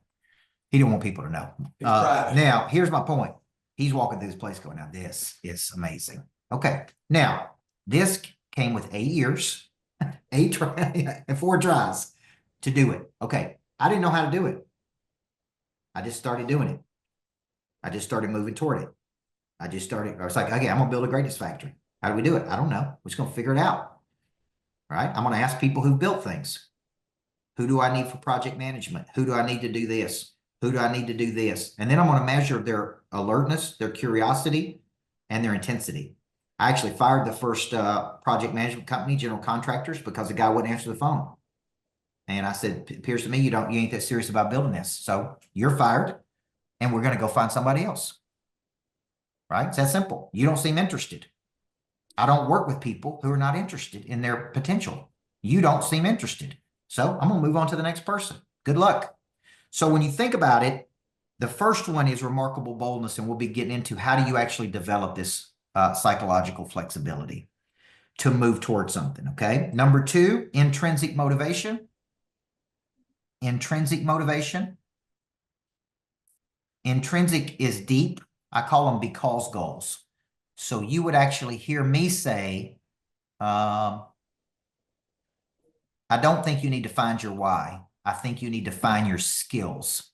[SPEAKER 1] He didn't want people to know.
[SPEAKER 4] It's private.
[SPEAKER 1] Now, here's my point. He's walking through this place going, now this is amazing. Okay. Now, this came with 8 years, 4 tries to do it. Okay. I didn't know how to do it. I just started doing it. I just started moving toward it. I was like, okay, I'm going to build a greatness factory. How do we do it? I don't know. We're just going to figure it out. Right? I'm going to ask people who've built things. Who do I need for project management? Who do I need to do this? Who do I need to do this? And then I'm going to measure their alertness, their curiosity, and their intensity. I actually fired the first project management company, general contractors, because the guy wouldn't answer the phone. And I said, appears to me you ain't that serious about building this. So you're fired, and we're going to go find somebody else. Right? It's that simple. You don't seem interested. I don't work with people who are not interested in their potential. You don't seem interested. So I'm going to move on to the next person. Good luck. So when you think about it, the first one is remarkable boldness, and we'll be getting into how do you actually develop this psychological flexibility to move towards something, okay? Number 2, intrinsic motivation. Intrinsic motivation. Intrinsic is deep. I call them because goals. So you would actually hear me say, I don't think you need to find your why. I think you need to find your skills.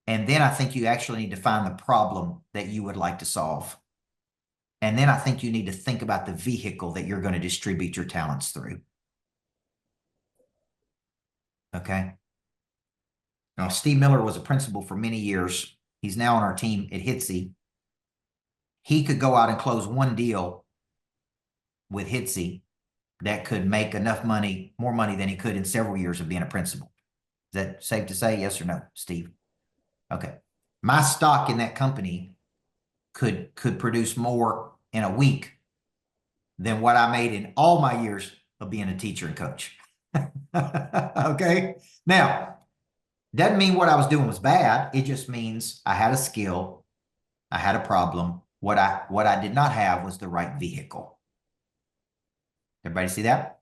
[SPEAKER 1] And then I think you actually need to find the problem that you would like to solve. And then I think you need to think about the vehicle that you're going to distribute your talents through. Okay. Now, Steve Miller was a principal for many years. He's now on our team at Hitsy. He could go out and close one deal with Hitsy that could make enough money, more money than he could in several years of being a principal. Is that safe to say? Yes or no, Steve? Okay. My stock in that company could produce more in a week than what I made in all my years of being a teacher and coach. Okay. Now, doesn't mean what I was doing was bad. It just means I had a skill. I had a problem. What I did not have was the right vehicle. Everybody see that?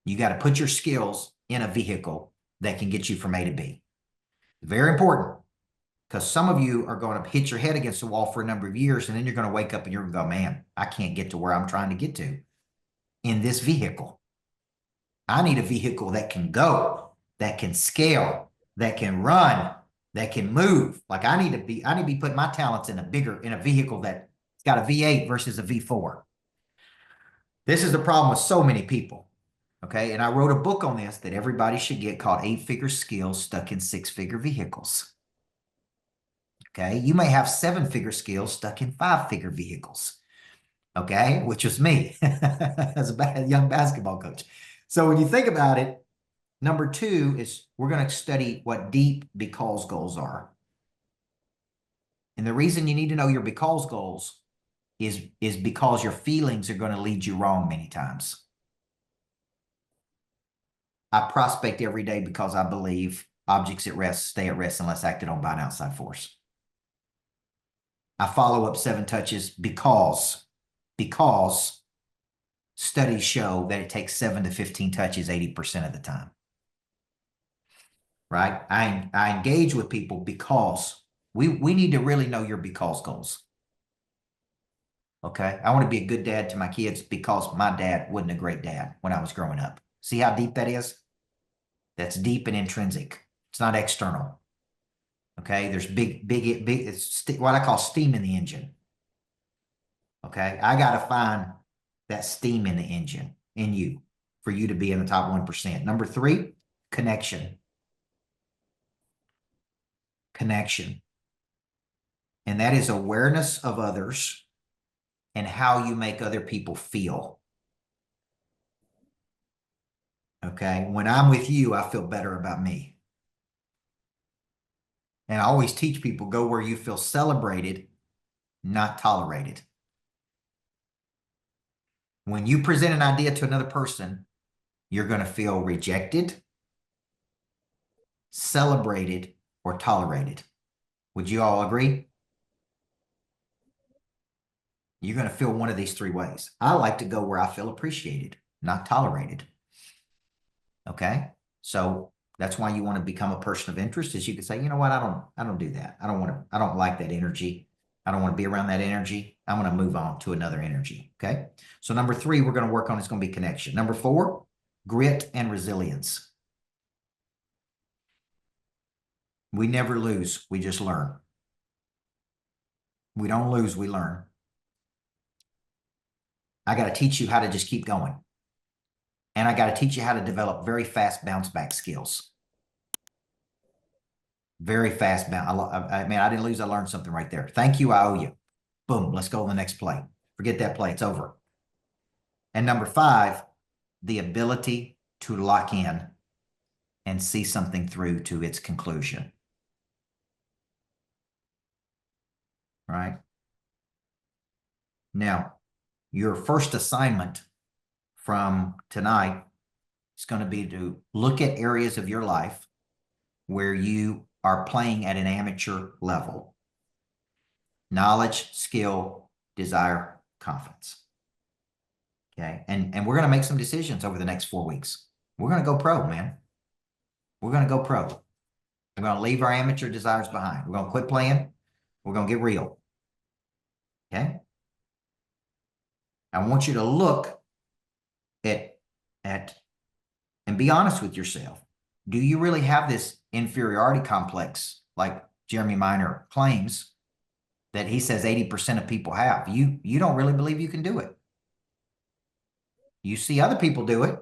[SPEAKER 1] You got to put your skills in a vehicle that can get you from A to B. Very important, because some of you are going to hit your head against the wall for a number of years, and then you're going to wake up and you're going to go, man, I can't get to where I'm trying to get to in this vehicle. I need a vehicle that can go, that can scale, that can run, that can move. Like I need to be putting my talents in a vehicle that's got a V8 versus a V4. This is the problem with so many people. Okay. And I wrote a book on this that everybody should get called 8-Figure Skills Stuck in 6-Figure Vehicles. Okay. You may have 7-figure skills stuck in 5-figure vehicles. Okay. Which was me as a young basketball coach. So when you think about it, number 2 is we're going to study what deep because goals are. And the reason you need to know your because goals is because your feelings are going to lead you wrong many times. I prospect every day because I believe objects at rest stay at rest unless acted on by an outside force. I follow up 7 touches because studies show that it takes 7 to 15 touches 80% of the time. Right? I engage with people because we need to really know your because goals. Okay? I want to be a good dad to my kids because my dad wasn't a great dad when I was growing up. See how deep that is? That's deep and intrinsic. It's not external. Okay? There's big, it's what I call steam in the engine. Okay? I got to find that steam in the engine in you for you to be in the top 1%. Number 3, connection. Connection. And that is awareness of others and how you make other people feel. Okay? When I'm with you, I feel better about me. And I always teach people, go where you feel celebrated not tolerated. When you present an idea to another person, you're going to feel rejected, celebrated, or tolerated. Would you all agree? You're going to feel one of these three ways. I like to go where I feel appreciated, not tolerated. Okay? So that's why you want to become a person of interest, is you can say, you know what, I don't do that. I don't like that energy. I don't want to be around that energy. I want to move on to another energy. Okay? So number 3, we're going to work on is going to be connection. Number 4, grit and resilience. We never lose. We just learn. We don't lose. We learn. I got to teach you how to just keep going. And I got to teach you how to develop very fast bounce back skills. Very fast bounce. I mean, I didn't lose. I learned something right there. Thank you. I owe you. Boom. Let's go on the next play. Forget that play. It's over. And number 5, the ability to lock in and see something through to its conclusion. Right? Now, your first assignment from tonight is going to be to look at areas of your life where you are playing at an amateur level. Knowledge, skill, desire, confidence. Okay. And we're going to make some decisions over the next 4 weeks. We're going to go pro, man. We're going to go pro. We're going to leave our amateur desires behind. We're going to quit playing. We're going to get real. Okay. I want you to look at and be honest with yourself. Do you really have this inferiority complex like Jeremy Minor claims that he says 80% of people have? You don't really believe you can do it. You see other people do it,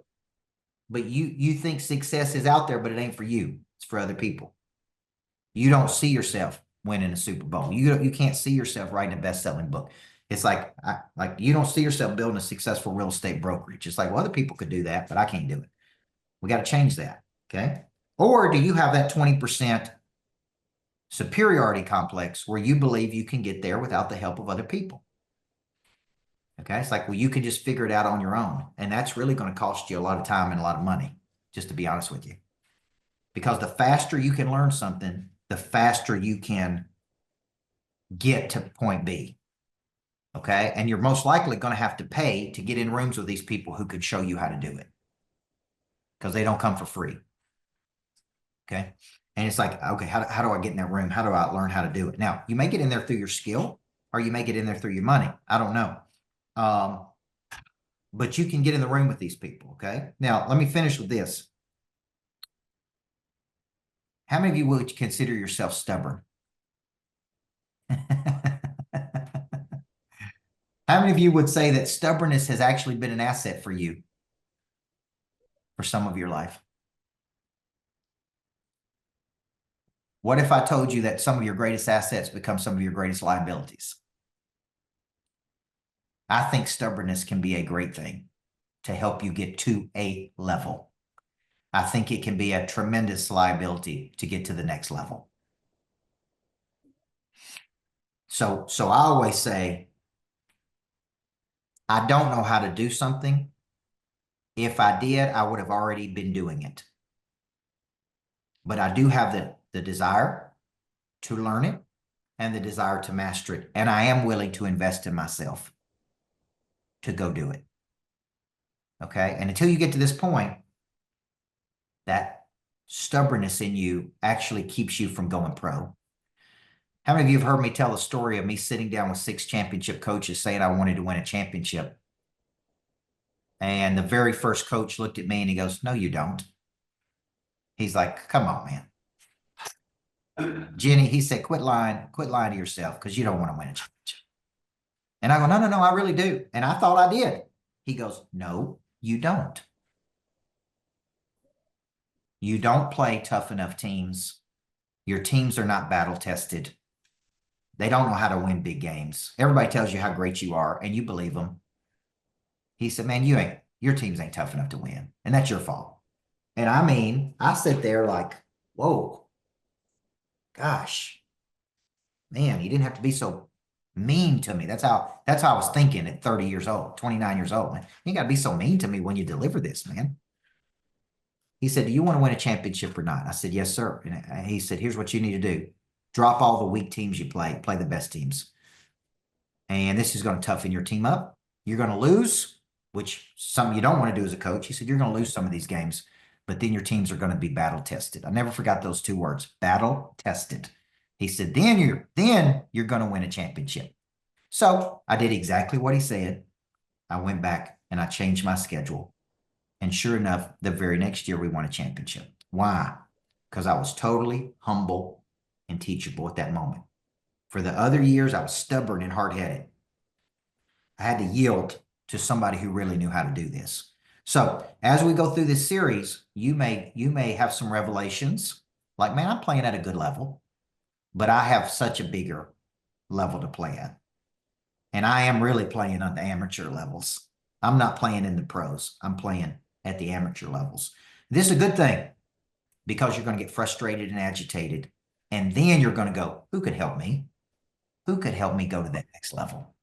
[SPEAKER 1] but you think success is out there, but it ain't for you. It's for other people. You don't see yourself winning a Super Bowl. You can't see yourself writing a best-selling book. It's like you don't see yourself building a successful real estate brokerage. It's like, well, other people could do that, but I can't do it. We got to change that, okay? Or do you have that 20% superiority complex where you believe you can get there without the help of other people? Okay, it's like, well, you can just figure it out on your own. And that's really going to cost you a lot of time and a lot of money, just to be honest with you. Because the faster you can learn something, the faster you can get to point B. Okay, and you're most likely going to have to pay to get in rooms with these people who could show you how to do it, because they don't come for free. Okay, and it's like, okay, how do I get in that room? How do I learn how to do it? Now, you may get in there through your skill, or you may get in there through your money. I don't know. But you can get in the room with these people. Okay, now let me finish with this. How many of you would consider yourself stubborn? How many of you would say that stubbornness has actually been an asset for you for some of your life? What if I told you that some of your greatest assets become some of your greatest liabilities? I think stubbornness can be a great thing to help you get to a level. I think it can be a tremendous liability to get to the next level. So I always say, I don't know how to do something. If I did, I would have already been doing it. But I do have the desire to learn it and the desire to master it. And I am willing to invest in myself to go do it. Okay. And until you get to this point, that stubbornness in you actually keeps you from going pro. How many of you have heard me tell the story of me sitting down with 6 championship coaches saying I wanted to win a championship? And the very first coach looked at me and he goes, "No, you don't." He's like, "Come on, man. Jenny," he said, quit lying to yourself, because you don't want to win a championship." And I go, no, I really do. And I thought I did. He goes, "No, you don't. You don't play tough enough teams. Your teams are not battle tested. They don't know how to win big games. Everybody tells you how great you are, and you believe them." He said, "Man, your teams ain't tough enough to win, and that's your fault." And I mean, I sit there like, whoa, gosh, man, you didn't have to be so mean to me. That's how I was thinking at 30 years old, 29 years old, man. You got to be so mean to me when you deliver this, man. He said, do you want to win a championship or not? I said, yes, sir. And he said, here's what you need to do. Drop all the weak teams you play the best teams. And this is going to toughen your team up. You're going to lose, which some you don't want to do as a coach. He said, you're going to lose some of these games, but then your teams are going to be battle tested. I never forgot those two words, battle tested. He said, then you're going to win a championship. So I did exactly what he said. I went back and I changed my schedule. And sure enough, the very next year we won a championship. Why? Because I was totally humble and teachable at that moment. For the other years, I was stubborn and hard-headed. I had to yield to somebody who really knew how to do this. So as we go through this series, you may have some revelations like, man, I'm playing at a good level, but I have such a bigger level to play at. And I am really playing on the amateur levels. I'm not playing in the pros. I'm playing at the amateur levels. This is a good thing because you're going to get frustrated and agitated. And then you're going to go, who could help me? Who could help me go to that next level?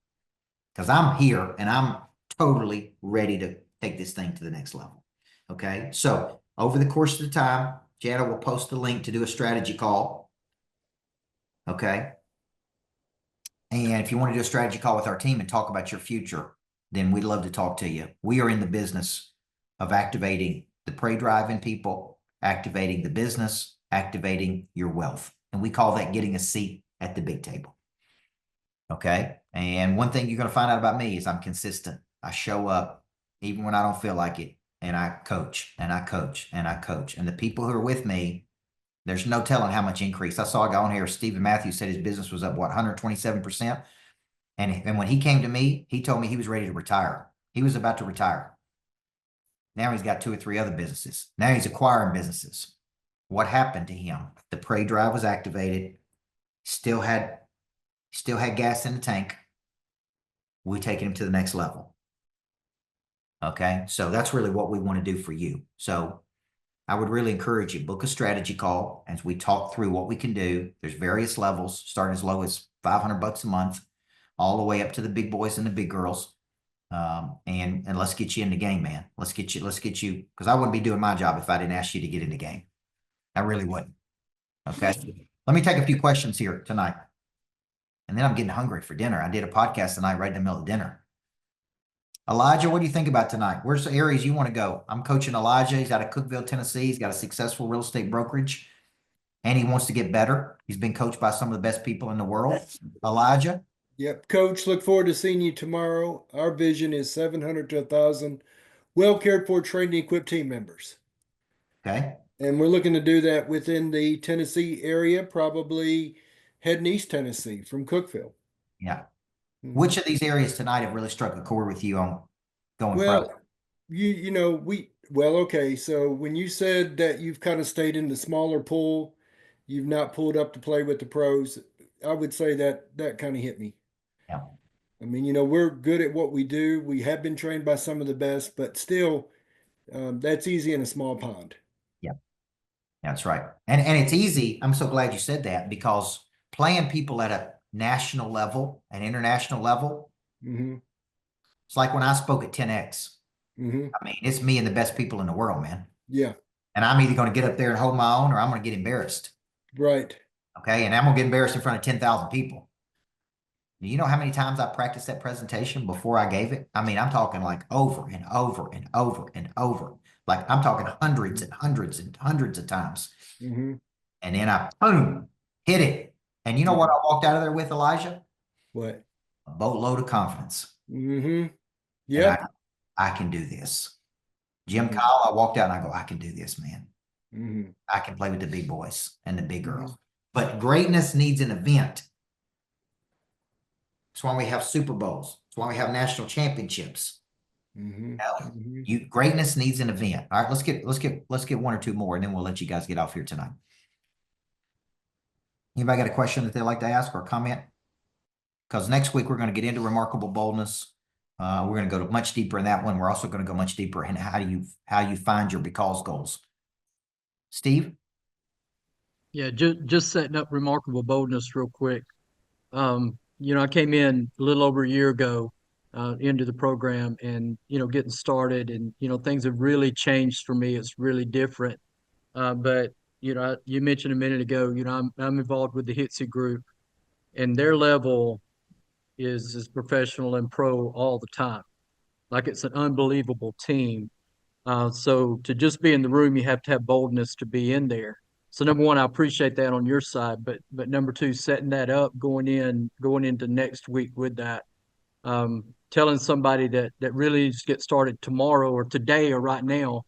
[SPEAKER 1] Because I'm here and I'm totally ready to take this thing to the next level. Okay. So over the course of the time, Jana will post the link to do a strategy call. Okay. And if you want to do a strategy call with our team and talk about your future, then we'd love to talk to you. We are in the business of activating the prey drive in people, activating the business, activating your wealth. And we call that getting a seat at the big table. Okay. And one thing you're going to find out about me is I'm consistent. I show up even when I don't feel like it. And I coach and I coach and I coach. And the people who are with me, there's no telling how much increase. I saw a guy on here, Stephen Matthews, said his business was up, what, 127%? And when he came to me, he told me he was ready to retire. He was about to retire. Now he's got 2 or 3 other businesses. Now he's acquiring businesses. What happened to him? The prey drive was activated. Still had gas in the tank. We taking him to the next level. Okay. So that's really what we want to do for you. So I would really encourage you, book a strategy call as we talk through what we can do. There's various levels, starting as low as $500 a month, all the way up to the big boys and the big girls. And let's get you in the game, man. Let's get you, because I wouldn't be doing my job if I didn't ask you to get in the game. I really wouldn't. Okay. Let me take a few questions here tonight. And then I'm getting hungry for dinner. I did a podcast tonight right in the middle of dinner. Elijah, what do you think about tonight? Where's the areas you want to go? I'm coaching Elijah. He's out of Cookeville, Tennessee. He's got a successful real estate brokerage and he wants to get better. He's been coached by some of the best people in the world. Elijah?
[SPEAKER 5] Yep, Coach, look forward to seeing you tomorrow. Our vision is 700 to 1,000 well cared for, trained, and equipped team members.
[SPEAKER 1] Okay.
[SPEAKER 5] And we're looking to do that within the Tennessee area, probably heading East Tennessee from Cookeville.
[SPEAKER 1] Yeah. Which of these areas tonight have really struck a chord with you on going
[SPEAKER 5] Well,
[SPEAKER 1] further?
[SPEAKER 5] Okay. So when you said that you've kind of stayed in the smaller pool, you've not pulled up to play with the pros, I would say that kind of hit me.
[SPEAKER 1] Yeah.
[SPEAKER 5] I mean, we're good at what we do. We have been trained by some of the best, but still, that's easy in a small pond.
[SPEAKER 1] Yeah. That's right. And it's easy. I'm so glad you said that because playing people at a national level and international level, it's like when I spoke at 10X. I mean, it's me and the best people in the world, man.
[SPEAKER 5] Yeah.
[SPEAKER 1] And I'm either going to get up there and hold my own or I'm going to get embarrassed.
[SPEAKER 5] Right.
[SPEAKER 1] Okay. And I'm going to get embarrassed in front of 10,000 people. Do you know how many times I practiced that presentation before I gave it? I mean, I'm talking like over and over and over and over. Like I'm talking hundreds and hundreds and hundreds of times. And then I, boom, hit it. And you know what I walked out of there with, Elijah?
[SPEAKER 5] What?
[SPEAKER 1] A boatload of confidence.
[SPEAKER 5] Yeah.
[SPEAKER 1] I can do this. Jim Kyle, I walked out and I go, I can do this, man. I can play with the big boys and the big girls. But greatness needs an event. That's why we have Super Bowls. That's why we have national championships. Greatness needs an event. All right, let's get 1 or 2 more, and then we'll let you guys get off here tonight. Anybody got a question that they'd like to ask or comment? Because next week we're going to get into remarkable boldness. We're going to go much deeper in that one. We're also going to go much deeper in how you find your because goals. Steve?
[SPEAKER 6] Yeah, just setting up remarkable boldness real quick. I came in a little over a year ago into the program and, getting started and, things have really changed for me. It's really different. But, you mentioned a minute ago, I'm involved with the HITSE group and their level is professional and pro all the time. Like it's an unbelievable team. So to just be in the room, you have to have boldness to be in there. So number one, I appreciate that on your side, but number two, setting that up, going into next week with that, telling somebody that really needs to get started tomorrow or today or right now,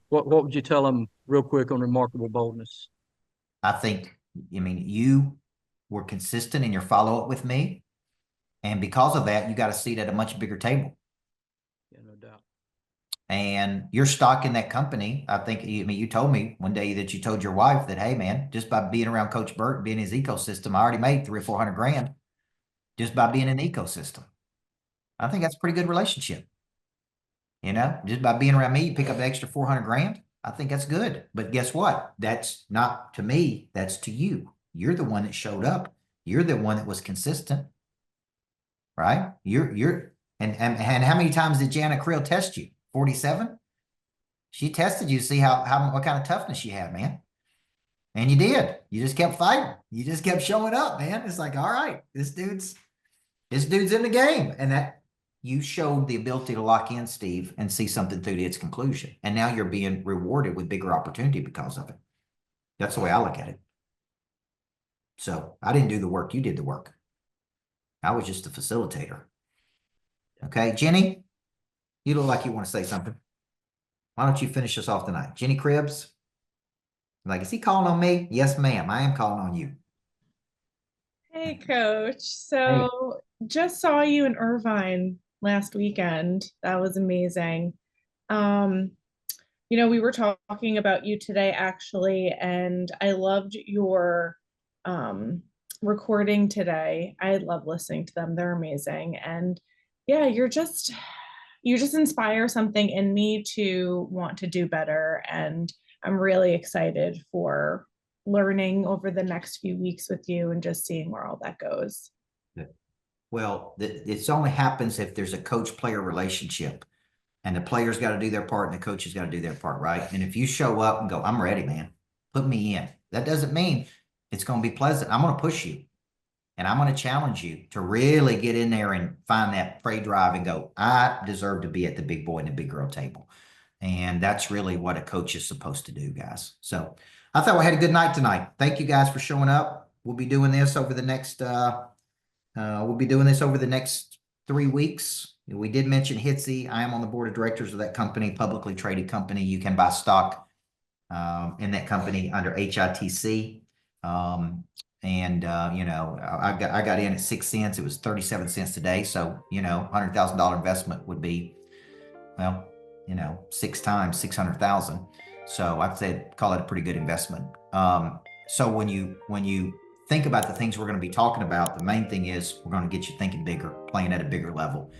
[SPEAKER 6] what would you tell them real quick on remarkable boldness?
[SPEAKER 1] I think, you were consistent in your follow-up with me. And because of that, you got a seat at a much bigger table.
[SPEAKER 6] Yeah, no doubt.
[SPEAKER 1] And your stock in that company, I think, you told me one day that you told your wife that, hey, man, just by being around Coach Burt and being in his ecosystem, I already made 300 or 400 grand just by being in the ecosystem. I think that's a pretty good relationship. Just by being around me, you pick up the extra 400 grand. I think that's good. But guess what? That's not to me. That's to you. You're the one that showed up. You're the one that was consistent, right? And how many times did Jana Creel test you? 47? She tested you to see what kind of toughness you had, man. And you did. You just kept fighting. You just kept showing up, man. It's like, all right, this dude's in the game. And that you showed the ability to lock in, Steve, and see something through to its conclusion. And now you're being rewarded with bigger opportunity because of it. That's the way I look at it. So I didn't do the work. You did the work. I was just a facilitator. Okay, Jenny, you look like you want to say something. Why don't you finish us off tonight? Jenny Cribbs? Like, is he calling on me? Yes, ma'am. I am calling on you.
[SPEAKER 7] Hey, Coach. So just saw you in Irvine last weekend. That was amazing. We were talking about you today, actually, and I loved your recording today. I love listening to them. They're amazing. And yeah, you just inspire something in me to want to do better. And I'm really excited for learning over the next few weeks with you and just seeing where all that goes.
[SPEAKER 1] Well, it only happens if there's a coach-player relationship and the player's got to do their part and the coach has got to do their part, right? And if you show up and go, I'm ready, man, put me in. That doesn't mean it's going to be pleasant. I'm going to push you and I'm going to challenge you to really get in there and find that prey drive and go, I deserve to be at the big boy and the big girl table. And that's really what a coach is supposed to do, guys. So I thought we had a good night tonight. Thank you guys for showing up. We'll be doing this over the next 3 weeks. We did mention HITSE. I am on the board of directors of that company, publicly traded company. You can buy stock in that company under HITC. I got in at 6 cents. It was 37 cents today. So, $100,000 investment would be, 6 times 600,000. So I'd say call it a pretty good investment. So when you think about the things we're going to be talking about, the main thing is we're going to get you thinking bigger, playing at a bigger level.